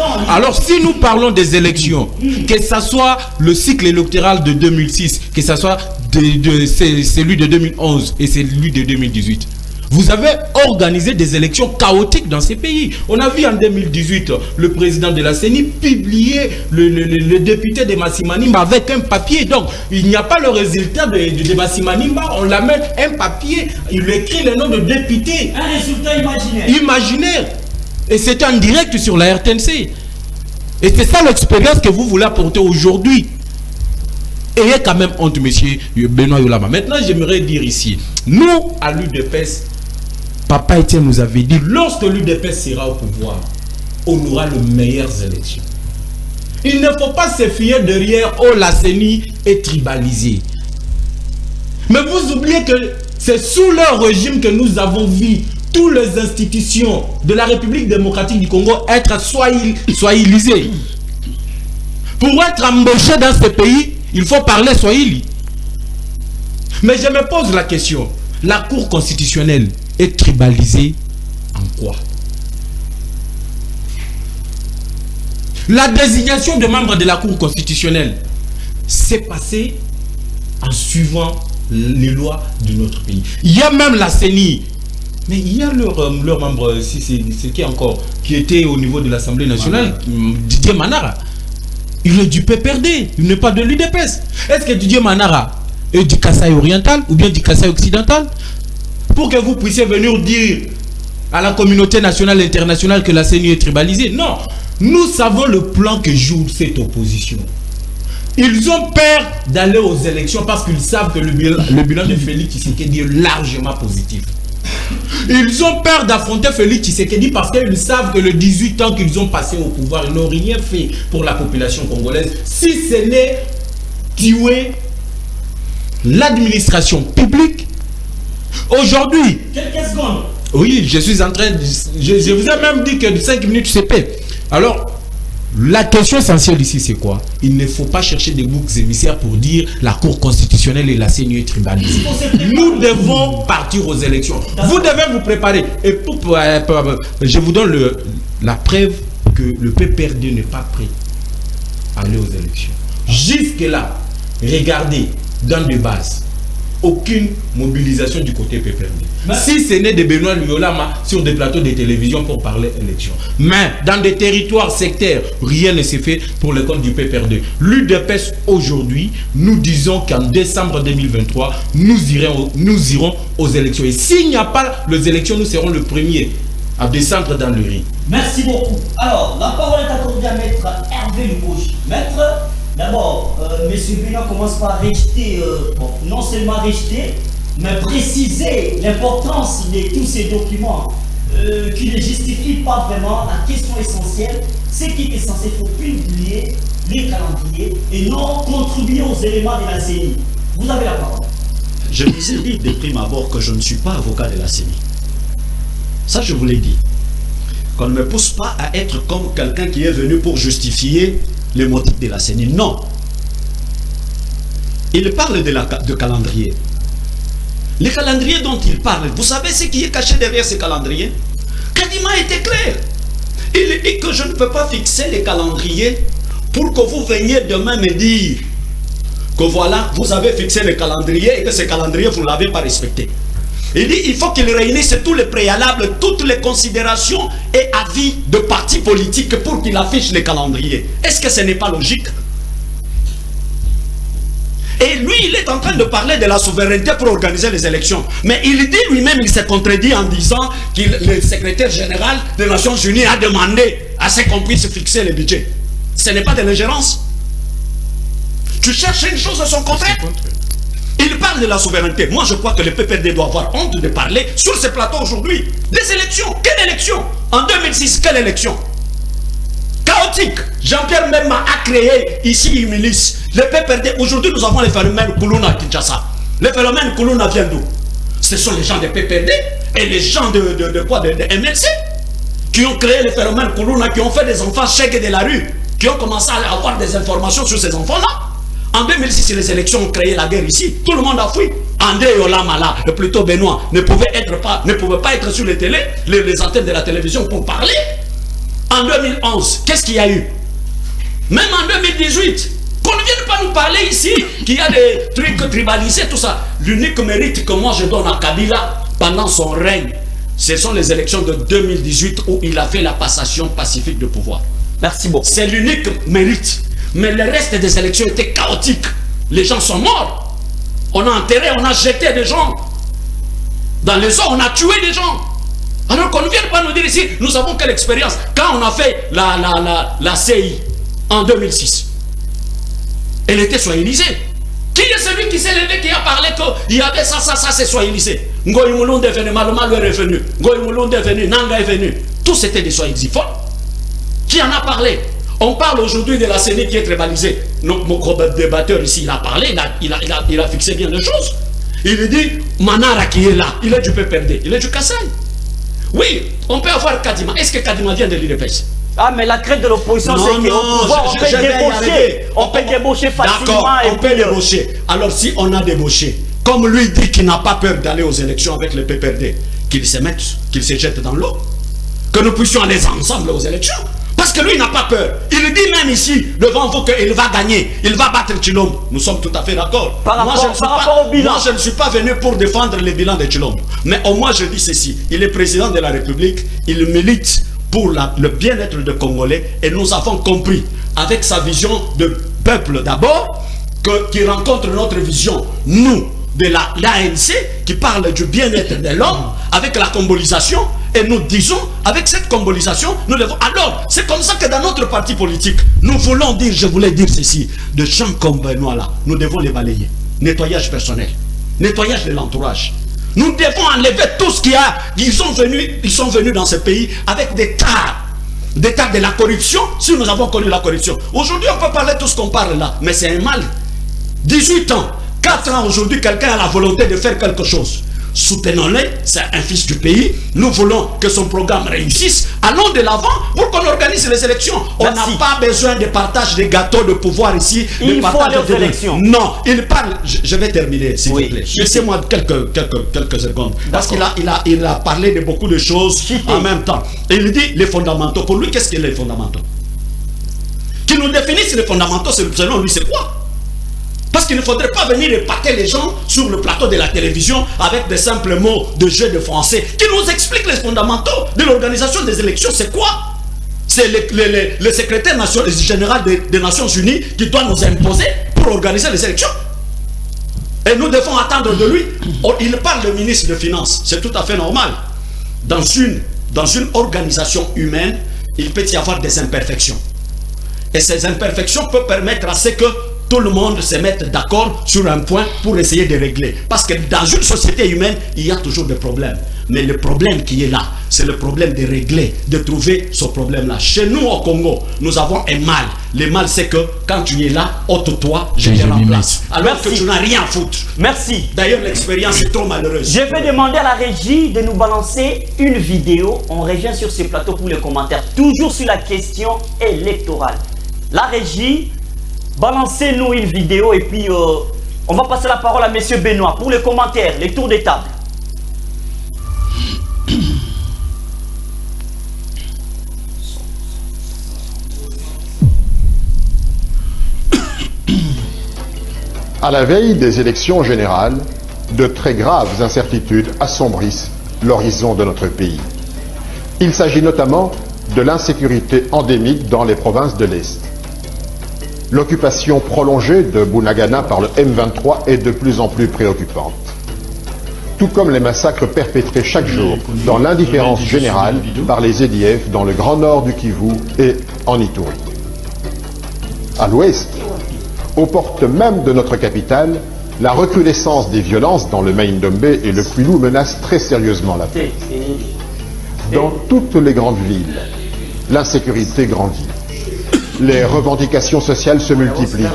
que ce soit le cycle électoral de 2006, que ce soit celui de 2011 et celui de 2018, vous avez organisé des élections chaotiques dans ces pays. On a vu en 2018 le président de la CENI publier le député de Massimanimba avec un papier. Donc, il n'y a pas le résultat de Massimanimba. On l'amène un papier, il écrit le nom de député. Un résultat imaginaire. Imaginaire. Et c'est en direct sur la RTNC. Et c'est ça l'expérience que vous voulez apporter aujourd'hui. Ayez quand même honte, monsieur Benoît Yolama. Maintenant, j'aimerais dire ici, nous, à l'UDPS, Papa Etienne nous avait dit, lorsque l'UDPS sera au pouvoir, on aura les meilleures élections. Il ne faut pas se fier derrière, oh la CENI est tribalisée. Mais vous oubliez que c'est sous leur régime que nous avons vu toutes les institutions de la République démocratique du Congo être swahililisées. Pour être embauché dans ce pays, il faut parler swahili. Mais je me pose la question, la Cour constitutionnelle est tribalisée en quoi? La désignation de membres de la Cour constitutionnelle s'est passée en suivant les lois de notre pays. Il y a même la CENI, mais il y a leur membre, c'est qui encore, qui était au niveau de l'Assemblée nationale, Didier Manara. Il est du PPRD, il n'est pas de l'UDPS. Est-ce que Didier Manara est du Kasaï oriental ou bien du Kasaï occidental? Pour que vous puissiez venir dire à la communauté nationale et internationale que la CENI est tribalisée. Non, nous savons le plan que joue cette opposition. Ils ont peur d'aller aux élections parce qu'ils savent que le bilan de Félix Tshisekedi est largement positif. Ils ont peur d'affronter Félix Tshisekedi parce qu'ils savent que les 18 ans qu'ils ont passé au pouvoir, ils n'ont rien fait pour la population congolaise. Si ce n'est tuer l'administration publique, aujourd'hui... Quelques secondes. Oui, je suis en train de... Je vous ai même dit que de 5 minutes, c'est paix. Alors... la question essentielle ici, c'est quoi? Il ne faut pas chercher des boucs émissaires pour dire la Cour constitutionnelle et la CENI est tribalisée. Nous devons partir aux élections. Vous devez vous préparer. Et je vous donne la preuve que le PPRD n'est pas prêt à aller aux élections. Jusque-là, regardez, dans des bases, aucune mobilisation du côté PPRD. Si ce n'est de Benoît Liolama sur des plateaux de télévision pour parler élection. Mais dans des territoires sectaires, rien ne s'est fait pour le compte du PPRD. L'UDPS aujourd'hui, nous disons qu'en décembre 2023, nous irons aux élections. Et s'il n'y a pas les élections, nous serons le premier à descendre dans le riz. Merci beaucoup. Alors, la parole est accordée à Maître Hervé Lubouche. Maître, d'abord, M. Benoît commence par rejeter, non seulement rejeter, mais préciser l'importance de tous ces documents qui ne justifient pas vraiment la question essentielle. Ce qui est censé, il faut publier les calendriers et non contribuer aux éléments de la CENI. Vous avez la parole. Je vous ai dit de prime abord que je ne suis pas avocat de la CENI. Ça, je vous l'ai dit. Qu'on ne me pousse pas à être comme quelqu'un qui est venu pour justifier les motifs de la CENI. Non. Il parle de calendrier. Les calendriers dont il parle, vous savez ce qui est caché derrière ces calendriers? Kadima était clair. Il dit que je ne peux pas fixer les calendriers pour que vous veniez demain me dire que voilà, vous avez fixé les calendriers et que ces calendriers, vous ne l'avez pas respecté. Il dit il faut qu'il réunisse tous les préalables, toutes les considérations et avis de partis politiques pour qu'il affiche les calendriers. Est-ce que ce n'est pas logique? Et lui, il est en train de parler de la souveraineté pour organiser les élections. Mais il dit lui-même, il s'est contredit en disant que le secrétaire général des Nations Unies a demandé à ce qu'on puisse fixer le budget. Ce n'est pas de l'ingérence. Tu cherches une chose de son contraire. Il parle de la souveraineté. Moi, je crois que le PPRD doit avoir honte de parler sur ce plateau aujourd'hui. Des élections. Quelle élection? En 2006, quelle élection? Chaotique. Jean-Pierre Memma a créé ici une milice. Le PPRD, aujourd'hui, nous avons les phénomènes Koulouna à Kinshasa. Les phénomènes Koulouna viennent d'où? Ce sont les gens de PPRD et les gens de MLC qui ont créé les phénomènes Koulouna, qui ont fait des enfants chèques de la rue, qui ont commencé à avoir des informations sur ces enfants-là. En 2006, les élections ont créé la guerre ici. Tout le monde a fui. André Yolamala, plutôt Benoît, ne pouvait pas être sur les télés, les antennes de la télévision pour parler. En 2011, qu'est-ce qu'il y a eu? Même en 2018, qu'on ne vienne pas nous parler ici qu'il y a des trucs tribalisés, tout ça. L'unique mérite que moi je donne à Kabila pendant son règne, ce sont les élections de 2018 où il a fait la passation pacifique de pouvoir. Merci beaucoup. C'est l'unique mérite. Mais le reste des élections étaient chaotiques. Les gens sont morts. On a enterré, on a jeté des gens. Dans les eaux, on a tué des gens. Alors qu'on ne vienne pas nous dire ici, nous avons quelle expérience. Quand on a fait la CI en 2006, elle était soyalisée. Qui est celui qui s'est levé, qui a parlé qu'il y avait ça, c'est soyalisé? Ngoy Moulonde est venu, Maloma est revenu, Ngoy Moulonde est venu, Nanga est venu. Tous c'était des soins exifons. Qui en a parlé? On parle aujourd'hui de la CENI qui est tribalisée. Mon débatteur ici, il a parlé, il a fixé bien les choses. Il dit, Manara qui est là, il est du PPRD, il est du Kassai. Oui, on peut avoir Kadima. Est-ce que Kadima vient de l'UDPS? Ah, mais la crainte de l'opposition, c'est qu'on peut débaucher. On peut débaucher facilement. D'accord, on peut débaucher. Alors si on a débauché, comme lui dit qu'il n'a pas peur d'aller aux élections avec le PPRD, qu'il se jette dans l'eau, que nous puissions aller ensemble aux élections. Parce que lui n'a pas peur. Il dit même ici, devant vous, qu'il va gagner. Il va battre Tshilombo. Nous sommes tout à fait d'accord. Par rapport au bilan. Moi, je ne suis pas venu pour défendre le bilan de Tshilombo. Mais au moins, je dis ceci. Il est président de la République. Il milite pour le bien-être des Congolais. Et nous avons compris, avec sa vision de peuple d'abord, qui rencontre notre vision, nous, de l'ANC, qui parle du bien-être de l'homme, avec la combolisation. Et nous disons, avec cette combolisation, nous devons... Alors, c'est comme ça que dans notre parti politique, nous voulons dire, je voulais dire ceci, de gens comme Benoît là, nous devons les balayer. Nettoyage personnel, nettoyage de l'entourage. Nous devons enlever tout ce qu'il y a. Ils sont venus dans ce pays avec des tares de la corruption, si nous avons connu la corruption. Aujourd'hui, on peut parler tout ce qu'on parle là, mais c'est un mal. 18 ans, 4 ans aujourd'hui, quelqu'un a la volonté de faire quelque chose. Soutenons-le, c'est un fils du pays. Nous voulons que son programme réussisse. Allons de l'avant pour qu'on organise les élections. On n'a pas besoin de partage de gâteaux de pouvoir ici. Il faut aller aux élections. Non, il parle. Je vais terminer, s'il vous plaît. Laissez-moi quelques secondes. Parce qu'il a parlé de beaucoup de choses en même temps. Et il dit les fondamentaux. Pour lui, qu'est-ce que les fondamentaux? Qu'il nous définisse les fondamentaux, selon lui, c'est quoi? Parce qu'il ne faudrait pas venir épater les gens sur le plateau de la télévision avec des simples mots de jeu de français. Qui nous explique les fondamentaux de l'organisation des élections, c'est quoi? C'est le secrétaire général des Nations Unies qui doit nous imposer pour organiser les élections. Et nous devons attendre de lui. Il parle de ministre de Finances, c'est tout à fait normal. Dans une organisation humaine, il peut y avoir des imperfections. Et ces imperfections peuvent permettre à ce que tout le monde se mette d'accord sur un point pour essayer de régler. Parce que dans une société humaine, il y a toujours des problèmes. Mais le problème qui est là, c'est le problème de régler, de trouver ce problème-là. Chez nous au Congo, nous avons un mal. Le mal, c'est que quand tu es là, ôte-toi, je te remplace. Alors que tu n'as rien à foutre. Merci. D'ailleurs, l'expérience est trop malheureuse. Je vais demander à la régie de nous balancer une vidéo. On revient sur ce plateau pour les commentaires. Toujours sur la question électorale. La régie... Balancez-nous une vidéo et puis on va passer la parole à M. Benoît pour les commentaires, les tours de table. À la veille des élections générales, de très graves incertitudes assombrissent l'horizon de notre pays. Il s'agit notamment de l'insécurité endémique dans les provinces de l'Est. L'occupation prolongée de Bunagana par le M23 est de plus en plus préoccupante. Tout comme les massacres perpétrés chaque jour dans l'indifférence générale par les EDF dans le grand nord du Kivu et en Ituri. À l'ouest, aux portes même de notre capitale, la recrudescence des violences dans le Mai-Ndombe et le Kwilu menace très sérieusement la paix. Dans toutes les grandes villes, l'insécurité grandit. Les revendications sociales se multiplient.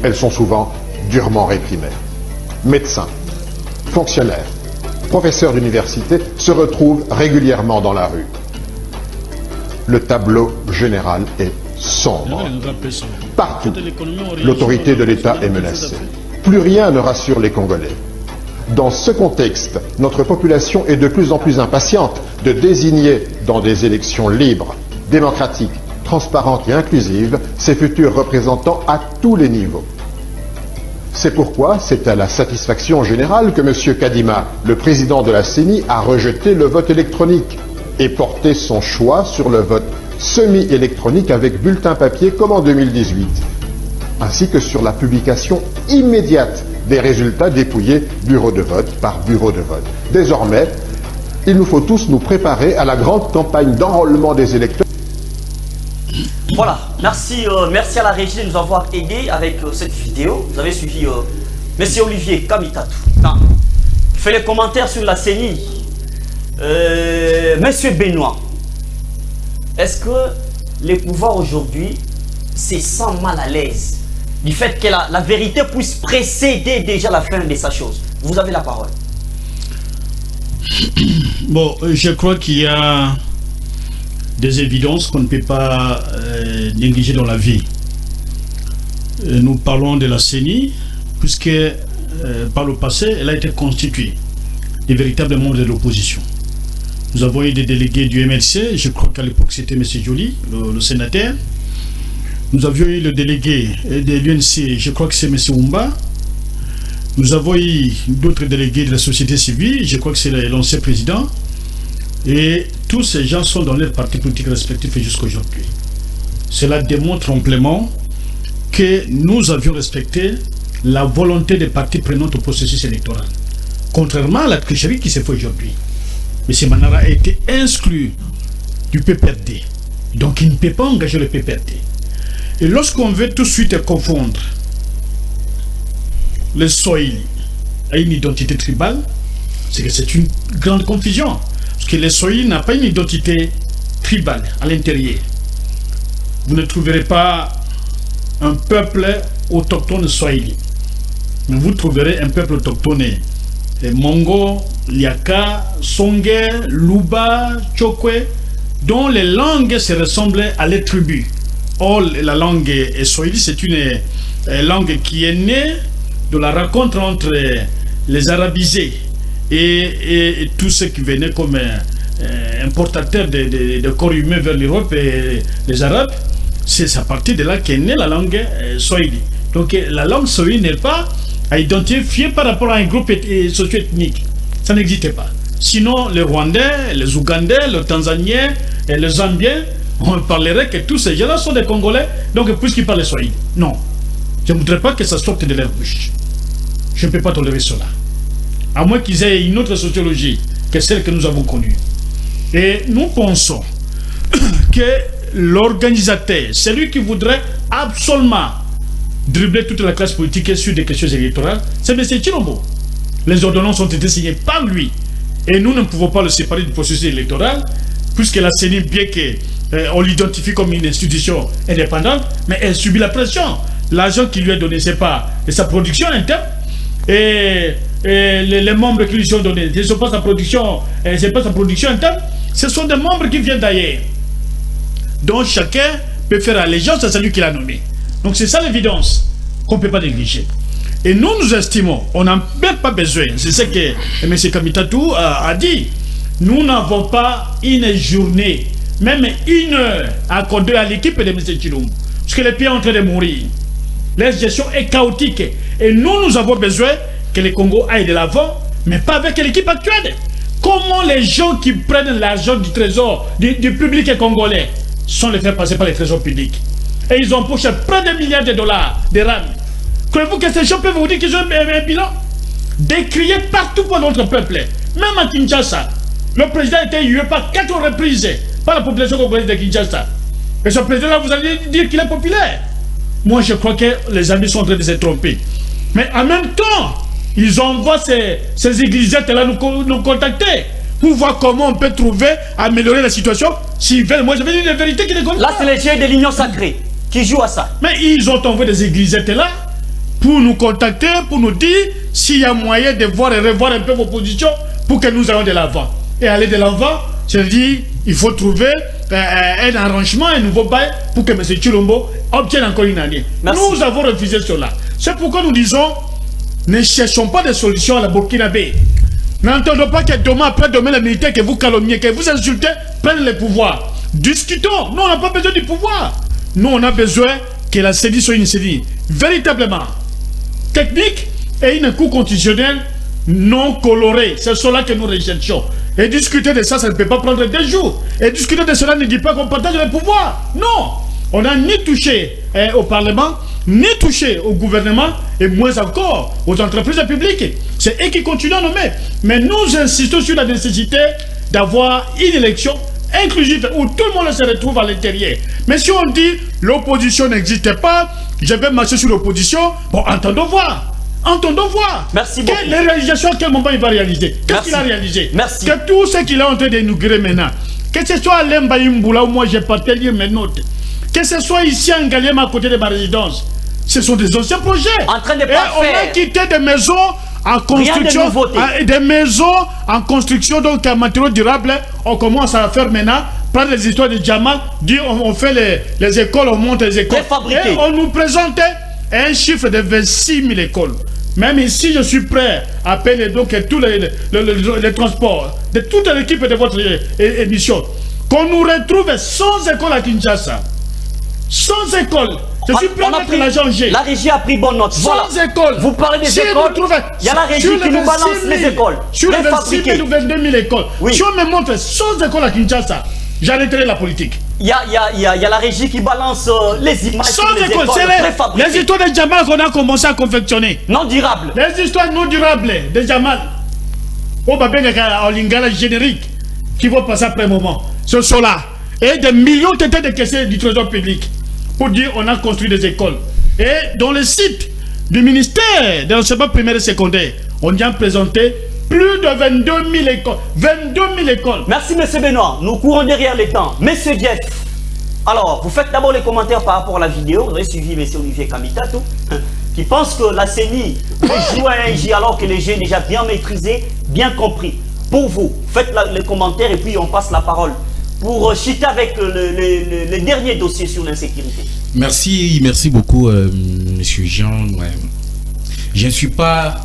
Elles sont souvent durement réprimées. Médecins, fonctionnaires, professeurs d'université se retrouvent régulièrement dans la rue. Le tableau général est sombre. Partout, l'autorité de l'État est menacée. Plus rien ne rassure les Congolais. Dans ce contexte, notre population est de plus en plus impatiente de désigner dans des élections libres, démocratiques, transparente et inclusive, ses futurs représentants à tous les niveaux. C'est pourquoi c'est à la satisfaction générale que M. Kadima, le président de la CENI, a rejeté le vote électronique et porté son choix sur le vote semi-électronique avec bulletin papier comme en 2018, ainsi que sur la publication immédiate des résultats dépouillés bureau de vote par bureau de vote. Désormais, il nous faut tous nous préparer à la grande campagne d'enrôlement des électeurs. Voilà, merci à la régie de nous avoir aidés avec cette vidéo. Vous avez suivi M. Olivier Kamitatu. fait les commentaires sur la CENI. Monsieur Benoît, est-ce que les pouvoirs aujourd'hui se sentent mal à l'aise du fait que la vérité puisse précéder déjà la fin de sa chose? Vous avez la parole. Bon, je crois qu'il y a des évidences qu'on ne peut pas négliger dans la vie. Nous parlons de la CENI, puisque par le passé, elle a été constituée des véritables membres de l'opposition. Nous avons eu des délégués du MLC, je crois qu'à l'époque c'était M. Joly, le sénateur. Nous avions eu le délégué de l'UNC, je crois que c'est M. Oumba. Nous avons eu d'autres délégués de la société civile, je crois que c'est l'ancien président. Et tous ces gens sont dans leurs partis politiques respectifs jusqu'à aujourd'hui. Cela démontre amplement que nous avions respecté la volonté des partis prenantes au processus électoral. Contrairement à la tricherie qui se fait aujourd'hui. M. Manara a été exclu du PPRD. Donc il ne peut pas engager le PPRD. Et lorsqu'on veut tout de suite confondre le Swahili à une identité tribale, c'est que c'est une grande confusion. Parce que le Swahili n'a pas une identité tribale à l'intérieur. Vous ne trouverez pas un peuple autochtone Swahili. Mais vous trouverez un peuple autochtone Mongo, Liaka, Songé, Luba, Chokwe, dont les langues se ressemblent à les tribus. Or, la langue Swahili, c'est une langue qui est née de la rencontre entre les arabisés et tous ceux qui venaient comme importateurs de corps humains vers l'Europe et les Arabes. C'est à partir de là qu'est née la langue Swahili. Donc la langue Swahili n'est pas à identifier par rapport à un groupe socio-ethnique. Ça n'existait pas. Sinon, les Rwandais, les Ougandais, les Tanzaniens et les Zambiens, on parlerait que tous ces gens-là sont des Congolais, donc puisqu'ils parlent Swahili. Non. Je ne voudrais pas que ça sorte de leur bouche. Je ne peux pas tolérer cela. À moins qu'ils aient une autre sociologie que celle que nous avons connue. Et nous pensons que l'organisateur, celui qui voudrait absolument dribbler toute la classe politique sur des questions électorales, c'est M. Chilombo. Les ordonnances ont été signées par lui. Et nous ne pouvons pas le séparer du processus électoral, puisque la CENI, bien qu'on l'identifie comme une institution indépendante, mais elle subit la pression. L'argent qui lui est donné, c'est pas sa production interne. Et les membres qui lui sont donnés, ce n'est pas sa production, interne, ce sont des membres qui viennent d'ailleurs. Donc chacun peut faire allégeance à celui qui l'a nommé. Donc c'est ça l'évidence qu'on ne peut pas négliger. Et nous estimons, on n'a même pas besoin, c'est ce que M. Kamitatou a dit, nous n'avons pas une journée, même une heure accordée à l'équipe de M. Chilombo, parce que les pays sont en train de mourir. La gestion est chaotique. Et nous avons besoin que le Congo aille de l'avant, mais pas avec l'équipe actuelle. Comment les gens qui prennent l'argent du trésor, du public congolais, sont les faire passer par les trésors publics? Et ils ont empoché près de milliards de dollars, de rand. Croyez-vous que ces gens peuvent vous dire qu'ils ont un bilan? Décrié partout pour notre peuple. Même à Kinshasa, le président a été hué par 4 reprises par la population congolaise de Kinshasa. Et ce président-là, vous allez dire qu'il est populaire? Moi, je crois que les amis sont en train de se tromper. Mais en même temps, ils envoient ces églisettes-là nous contacter pour voir comment on peut trouver, améliorer la situation. S'ils veulent, moi, je vais dire la vérité qui les connaissent. Là, c'est les jeux de l'Union sacrée qui jouent à ça. Mais ils ont envoyé des églisettes-là pour nous contacter, pour nous dire s'il y a moyen de voir et revoir un peu vos positions pour que nous allions de l'avant. Et aller de l'avant, c'est-à-dire il faut trouver un arrangement, un nouveau bail pour que M. Chilombo obtienne encore une année. Merci. Nous avons refusé cela. C'est pourquoi nous disons, ne cherchons pas de solutions à la Burkinabé. N'entendons pas que demain, après-demain, les militaires que vous calomniez, que vous insultez, prennent le pouvoir. Discutons. Nous, on n'a pas besoin du pouvoir. Nous, on a besoin que la CENI soit une CENI véritablement technique et une cour constitutionnelle non colorée. C'est cela que nous recherchons. Et discuter de ça, ça ne peut pas prendre 2 jours. Et discuter de cela ne dit pas qu'on partage le pouvoir. Non. On n'a ni touché au Parlement, ni touché au gouvernement, et moins encore aux entreprises publiques. C'est eux qui continuent à nommer. Mais nous insistons sur la nécessité d'avoir une élection inclusive où tout le monde se retrouve à l'intérieur. Mais si on dit l'opposition n'existe pas, je vais marcher sur l'opposition, bon, entendons voir. Entendons voir. Merci beaucoup. Les réalisations, à quel moment il va réaliser? Qu'est-ce qu'il a réalisé? Merci. Que tout ce qu'il est en train d'inaugurer maintenant, que ce soit à Lemba Imboula où moi j'ai parté lire mes notes, que ce soit ici à Ngalema à côté de ma résidence, ce sont des anciens projets. En train de Et on a quitté des maisons en construction, des maisons en construction, donc en matériaux durables. On commence à faire maintenant, prendre les histoires de diamants, dire on fait les écoles, on monte les écoles. Et on nous présente un chiffre de 26 000 écoles. Même ici, je suis prêt à payer donc tous les transports de toute l'équipe de votre émission. Qu'on nous retrouve sans école à Kinshasa. Sans école. Je suis prêt à mettre l'argent G. La régie a pris bonne note. Sans voilà. école. Vous parlez des écoles. Il y a la régie qui nous balance les écoles. Sur les 26 000 ou 22 000 écoles. Oui. Si on me montre sans école à Kinshasa, j'arrêterai la politique. Il y a la régie qui balance les images. Sans école, c'est les histoires de Jamal qu'on a commencé à confectionner. Non durables. Les histoires non durables de Jamal. On va bien en lingala générique qui vont passer après un moment. Ce sont là. Et des millions de têtes de caisses du trésor public. Pour dire on a construit des écoles. Et dans le site du ministère de l'enseignement primaire et secondaire, on y a présenté plus de 22 000 écoles. 22 000 écoles. Merci, M. Benoît. Nous courons derrière les temps. M. Jeff, alors, vous faites d'abord les commentaires par rapport à la vidéo. Vous avez suivi M. Olivier Kamitatou, qui pense que la CENI peut jouer à un J alors que les jeux déjà bien maîtrisés, bien compris. Pour vous, faites les commentaires et puis on passe la parole pour chiter avec le dernier dossier sur l'insécurité. Merci beaucoup, Monsieur Jean. Ouais. Je ne suis pas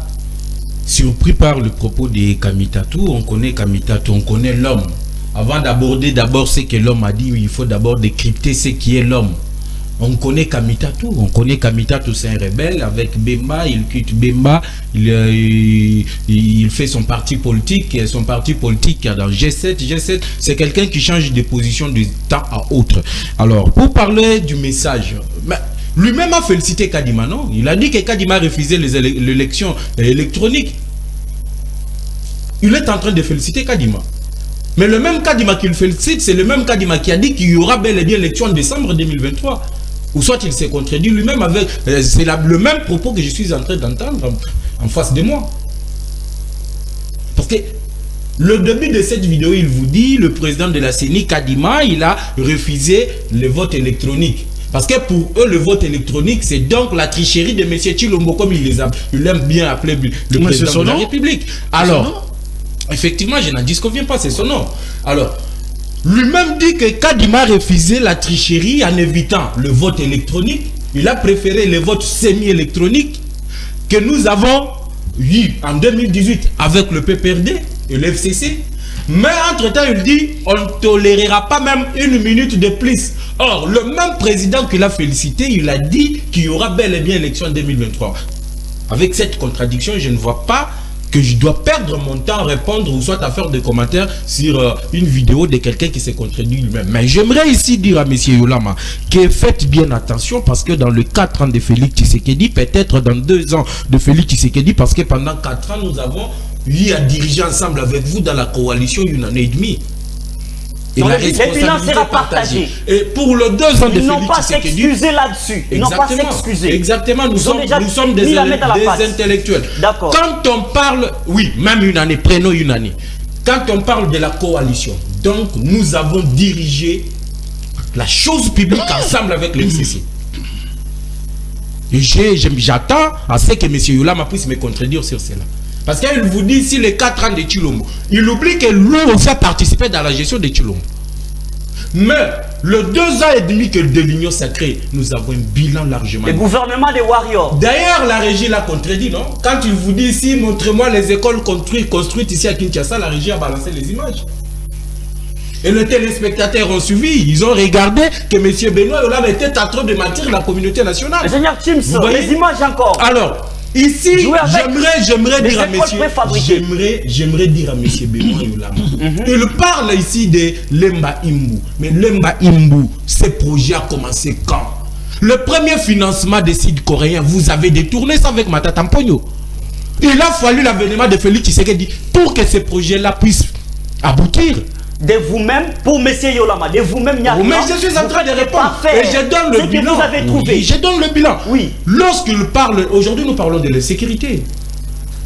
surpris par le propos de Kamitatou. On connaît Kamitatou, on connaît l'homme. Avant d'aborder d'abord ce que l'homme a dit, il faut d'abord décrypter ce qui est l'homme. On connaît Kamitatou, c'est un rebelle avec Bemba, il quitte Bemba, il fait son parti politique, et son parti politique dans G7, c'est quelqu'un qui change de position de temps à autre. Alors, pour parler du message, lui-même a félicité Kadima, non? Il a dit que Kadima a refusé l'élection électronique. Il est en train de féliciter Kadima. Mais le même Kadima qu'il félicite, c'est le même Kadima qui a dit qu'il y aura bel et bien l'élection en décembre 2023. Ou soit il s'est contredit lui-même avec... c'est le même propos que je suis en train d'entendre en face de moi. Parce que le début de cette vidéo, il vous dit, le président de la CENI, Kadima, il a refusé le vote électronique. Parce que pour eux, le vote électronique, c'est donc la tricherie de M. Chilombo, comme il aime bien appeler le président de la République. Alors, effectivement, je n'en disconviens pas, c'est son nom. Alors, lui-même dit que Kadima a refusé la tricherie en évitant le vote électronique. Il a préféré le vote semi-électronique que nous avons eu en 2018 avec le PPRD et le FCC. Mais entre-temps, il dit on ne tolérera pas même une minute de plus. Or, le même président qu'il a félicité, il a dit qu'il y aura bel et bien élection en 2023. Avec cette contradiction, je ne vois pas que je dois perdre mon temps à répondre ou soit à faire des commentaires sur une vidéo de quelqu'un qui s'est contredit lui-même. Mais j'aimerais ici dire à M. Yolama que faites bien attention parce que dans le 4 ans de Félix Tshisekedi, peut-être dans 2 ans de Félix Tshisekedi, parce que pendant 4 ans, nous avons eu à diriger ensemble avec vous dans la coalition 1 an et demi. Et donc la le bilan sera partagé. Et pour le 2 ans de Ils n'ont Félix pas Tshisekedi, s'excuser là-dessus. Ils n'ont pas s'excuser. Exactement, nous sommes des intellectuels. D'accord. Quand on parle, oui, même 1 année, prenons 1 année. Quand on parle de la coalition, donc nous avons dirigé la chose publique ensemble avec le FCC. Et j'attends à ce que M. Yolama puisse me contredire sur cela. Parce qu'il vous dit ici les 4 ans de Chilombo. Il oublie que lui aussi a participé dans la gestion de Chilombo. Mais le 2 ans et demi que de l'Union sacrée, nous avons un bilan largement. Le gouvernement des Warriors. D'ailleurs, la régie l'a contredit, non? Quand il vous dit ici, montrez-moi les écoles construites ici à Kinshasa, la régie a balancé les images. Et les téléspectateurs ont suivi, ils ont regardé que M. Benoît Yolama était en train de mentir la communauté nationale. Ingénieur Chims, les images encore. Alors, ici, j'aimerais dire à M. Benoît Yolama. Il parle ici de Lemba Imbu. Mais Lemba Imbu, ce projet a commencé quand? Le premier financement des sites coréens, vous avez détourné ça avec Matata Mponyo. Il a fallu l'avènement de Félix Tshisekedi pour que ce projet-là puisse aboutir. de vous-même pour M. Yolama, de vous-même, mais je suis en train de répondre et je donne le bilan. Vous avez trouvé. Oui, je donne le bilan. Oui. Lorsqu'il parle, aujourd'hui nous parlons de la sécurité.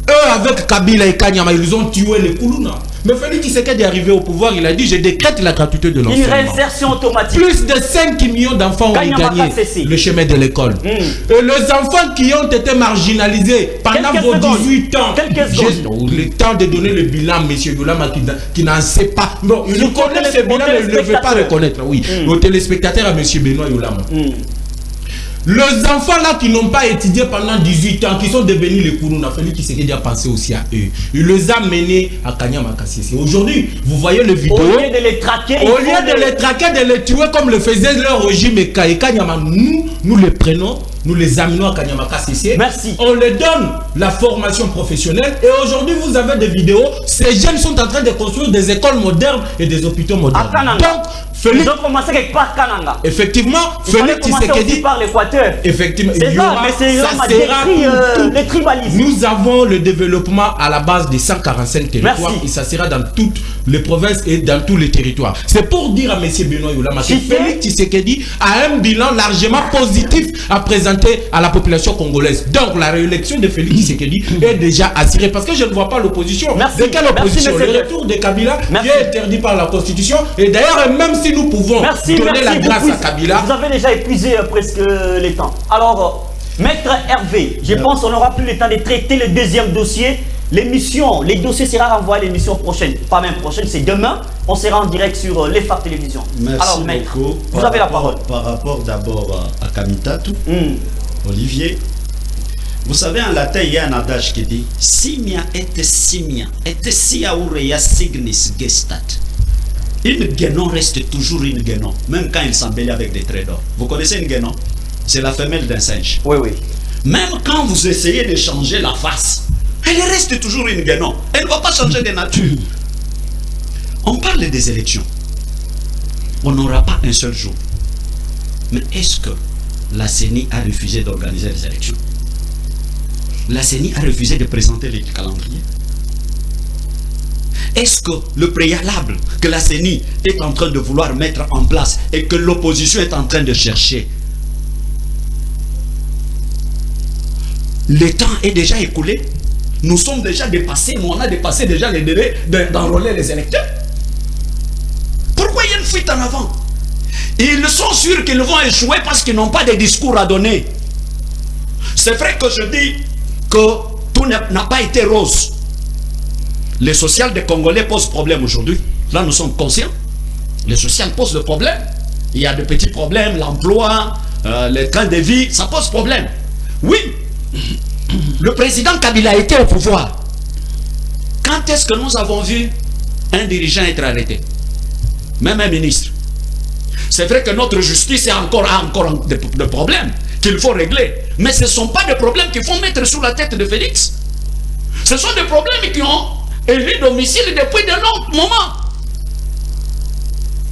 Eux, avec Kabila et Kanyama, ils ont tué les Koulouna. Mais Félix Tshisekedi est arrivé au pouvoir, il a dit je décrète la gratuité de l'enseignement. Une réinsertion automatique. Plus de 5 millions d'enfants ont gagné le chemin de l'école. Et les enfants qui ont été marginalisés pendant vos 18 ans, le temps de donner le bilan, M. Yolama, qui n'en sait pas. Non, il connaît ce bilan, mais il ne veut pas reconnaître. Oui, aux téléspectateurs, à M. Benoît Yolama. Les enfants là qui n'ont pas étudié pendant 18 ans, qui sont devenus les Kourouna, Félix Tshisekedi a pensé aussi à eux. Il les a menés à Kanyama Kassisi. Aujourd'hui, vous voyez le vidéo. Au lieu de les traquer, de les tuer comme le faisait leur régime et Kanyama, nous les prenons, nous les amenons à Kanyama Kassisi. Merci. On les donne la formation professionnelle et aujourd'hui vous avez des vidéos. Ces jeunes sont en train de construire des écoles modernes et des hôpitaux modernes. Donc, ils ont commencé quelque part Kananga. Effectivement, Félix Tshisekedi par l'Équateur. Effectivement, c'est ça, mais c'est le tribalisme. Nous avons le développement à la base des 145 territoires et ça sera dans toutes les provinces et dans tous les territoires. C'est pour dire à M. Benoît Yolama que Félix Tshisekedi a un bilan largement positif à présenter à la population congolaise. Donc la réélection de Félix Tshisekedi est déjà assurée parce que je ne vois pas l'opposition. De quelle opposition? Le retour de Kabila qui est interdit par la Constitution et d'ailleurs même si nous pouvons donner la grâce à Kabila. Vous avez déjà épuisé presque les temps. Alors, Maître Hervé, je pense qu'on n'aura plus le temps de traiter le deuxième dossier. L'émission, les dossiers sera renvoyé à l'émission prochaine. Pas même prochaine, c'est demain. On sera en direct sur les FAP Télévision. Merci. Alors, Maître, vous avez la parole. Par rapport d'abord à Kamitatou, Olivier, vous savez en latin, il y a un adage qui dit simia et sia urea signis gestat. Une guénon reste toujours une guénon, même quand il s'embellit avec des traits d'or. Vous connaissez une guénon? C'est la femelle d'un singe. Oui, oui. Même quand vous essayez de changer la face, elle reste toujours une guénon. Elle ne va pas changer de nature. On parle des élections. On n'aura pas un seul jour. Mais est-ce que la CENI a refusé d'organiser les élections? La CENI a refusé de présenter le calendrier. Est-ce que le préalable que la CENI est en train de vouloir mettre en place et que l'opposition est en train de chercher, le temps est déjà écoulé? Nous sommes déjà dépassés, on a dépassé déjà les délais d'enrôler les électeurs. Pourquoi il y a une fuite en avant? Ils sont sûrs qu'ils vont échouer parce qu'ils n'ont pas de discours à donner. C'est vrai que je dis que tout n'a pas été rose. Les social des Congolais posent problème aujourd'hui. Là, nous sommes conscients. Les social posent le problème. Il y a de petits problèmes, l'emploi, les trains de vie, ça pose problème. Oui, le président Kabila était au pouvoir. Quand est-ce que nous avons vu un dirigeant être arrêté? Même un ministre. C'est vrai que notre justice a encore des problèmes qu'il faut régler. Mais ce ne sont pas des problèmes qu'il faut mettre sous la tête de Félix. Ce sont des problèmes qui ont élu domicile depuis de longs moments.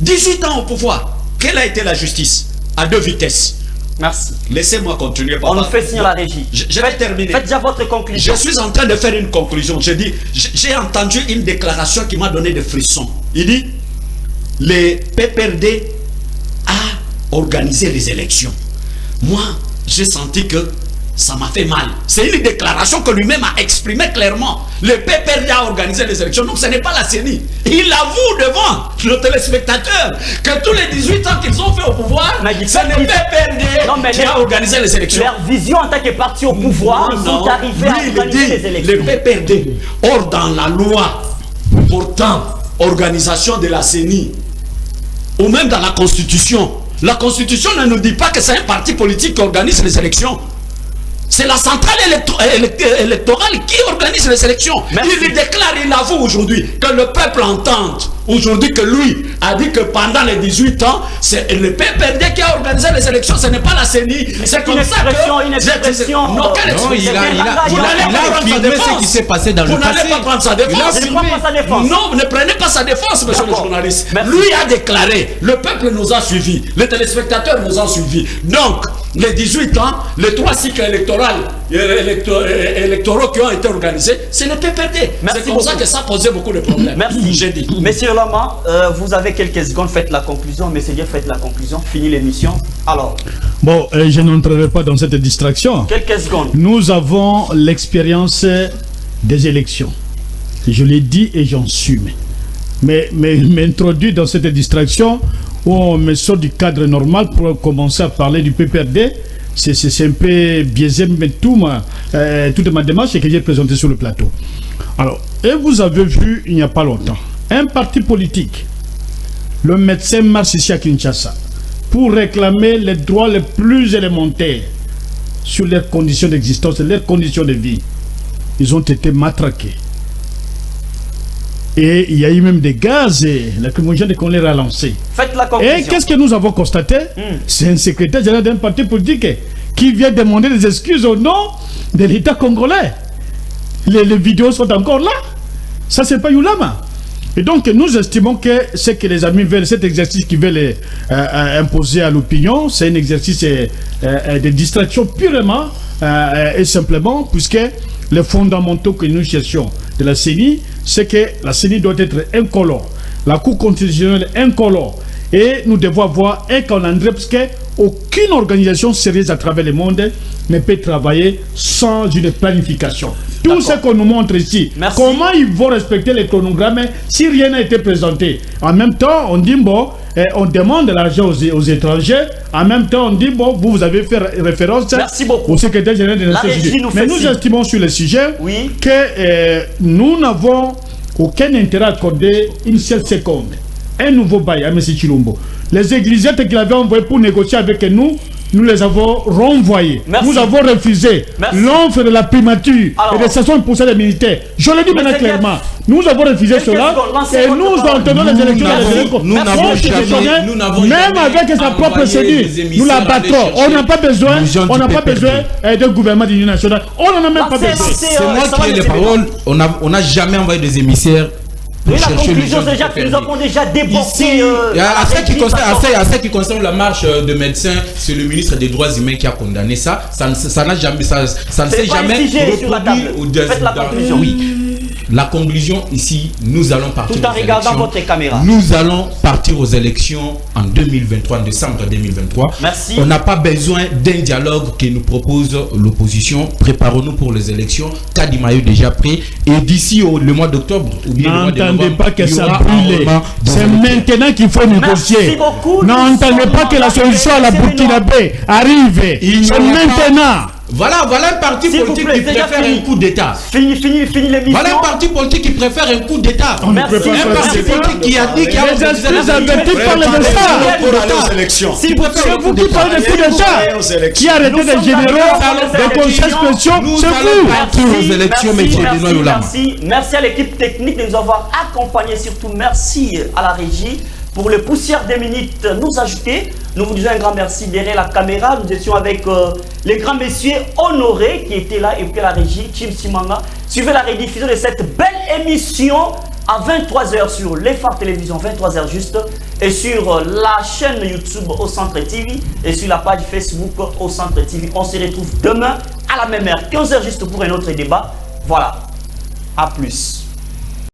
18 ans au pouvoir. Quelle a été la justice? À deux vitesses. Merci. Laissez-moi continuer. Papa. On nous fait signer la régie. Je vais terminer. Faites déjà votre conclusion. Je suis en train de faire une conclusion. J'ai entendu une déclaration qui m'a donné des frissons. Il dit, les PPRD a organisé les élections. Moi, j'ai senti que ça m'a fait mal. C'est une déclaration que lui-même a exprimée clairement. Le PPRD a organisé les élections. Donc ce n'est pas la CENI. Il avoue devant le téléspectateur que tous les 18 ans qu'ils ont fait au pouvoir, c'est le PPRD qui a organisé les élections. Leur vision en tant que parti au pouvoir, ils sont arrivés à organiser les élections. Le PPRD, or dans la loi portant organisation de la CENI, ou même dans la Constitution, la Constitution ne nous dit pas que c'est un parti politique qui organise les élections. C'est la centrale électorale qui organise les élections. Il déclare, il avoue aujourd'hui que le peuple entende aujourd'hui que lui a dit que pendant les 18 ans, c'est le PPRD qui a organisé les élections, ce n'est pas la CENI. C'est comme ça que... Une expression. Non, il a affirmé ce qui s'est passé dans le passé. Vous n'allez pas prendre sa défense. Non, vous ne prenez pas sa défense, monsieur le journaliste. Lui a déclaré, le peuple nous a suivis, les téléspectateurs nous ont suivis. Donc, les 18 ans, les 3 cycles électoraux électoraux qui ont été organisés, c'est le PPRD. C'est comme ça que ça posait beaucoup de problèmes. Merci. J'ai dit. Monsieur Lama, vous avez quelques secondes, faites la conclusion. Monsieur Dieu, faites la conclusion. Fini l'émission. Alors. Bon, je n'entrerai pas dans cette distraction. Quelques secondes. Nous avons l'expérience des élections. Je l'ai dit et j'en suis. Mais m'introduire dans cette distraction où on me sort du cadre normal pour commencer à parler du PPRD, c'est un peu biaisé, mais toute ma démarche est que j'ai présentée sur le plateau. Alors, et vous avez vu il n'y a pas longtemps, un parti politique, le médecin marche ici à Kinshasa, pour réclamer les droits les plus élémentaires sur leurs conditions d'existence et leurs conditions de vie. Ils ont été matraqués. Et il y a eu même des gaz et lacrymogènes qu'on les a lancés. Faites la conclusion. Et qu'est-ce que nous avons constaté? C'est un secrétaire général d'un parti politique qui vient demander des excuses au nom de l'État congolais. Les vidéos sont encore là. Ça, c'est pas Youlama. Et donc, nous estimons que ce que les amis veulent, cet exercice qu'ils veulent imposer à l'opinion, c'est un exercice de distraction purement et simplement, puisque les fondamentaux que nous cherchons de la CENI, c'est que la CENI doit être incolore, la Cour constitutionnelle incolore, et nous devons avoir un calendrier, parce qu'aucune organisation sérieuse à travers le monde ne peut travailler sans une planification. Tout ce qu'on nous montre ici, comment ils vont respecter les chronogrammes si rien n'a été présenté. En même temps, on dit, bon, on demande de l'argent aux étrangers. En même temps, on dit, bon, vous avez fait référence au secrétaire général des Nations Unies. Mais nous estimons sur le sujet que nous n'avons aucun intérêt à accorder une seule seconde un nouveau bail à M. Chilombo. Les exigences qu'il avait envoyées pour négocier avec nous, nous les avons renvoyés. Nous avons refusé l'offre de la primature et de 60% des militaires. Je le dis maintenant clairement. Nous avons refusé cela et nous entendons les élections même avec sa propre cédule. Nous la battrons. On n'a pas besoin d'un gouvernement d'union nationale. On n'en a même pas besoin. C'est moi qui ai les paroles. On n'a jamais envoyé des émissaires. Et la conclusion, déjà que nous avons déjà débordé. À ce qui concerne la marche de médecins, c'est le ministre des Droits humains qui a condamné ça. Ça ne s'est jamais reproduit. Faites la conclusion. Oui. La conclusion ici, nous allons partir tout en regardant votre caméra. Nous allons partir aux élections en 2023, en décembre 2023. Merci. On n'a pas besoin d'un dialogue que nous propose l'opposition. Préparons-nous pour les élections. Kadimayo déjà prêt. Et d'ici le mois d'octobre ou bien le mois de novembre, n'entendez pas que ça brûle. C'est maintenant qu'il faut négocier. N'entendez pas que la solution à la Burkinabé arrive. C'est maintenant. Voilà un parti politique qui préfère un coup d'État. Fini l'émission. Voilà un parti politique qui préfère un coup d'État. Un parti politique qui a dit qu'il y a des esprits avertis par les États. Si c'est vous qui parlez de coup d'État, qui arrêtez des généraux, des conseils spéciaux, c'est vous. Merci à l'équipe technique de nous avoir accompagnés. Surtout merci à la régie pour les poussières des minutes nous ajouter. Nous vous disons un grand merci derrière la caméra. Nous étions avec les grands messieurs honorés qui étaient là et puis la régie, Chim Simanga. Suivez la rediffusion de cette belle émission à 23h sur les Phares Télévision, 23h juste, et sur la chaîne YouTube au Centre TV et sur la page Facebook au Centre TV. On se retrouve demain à la même heure, 15h juste pour un autre débat. Voilà, à plus.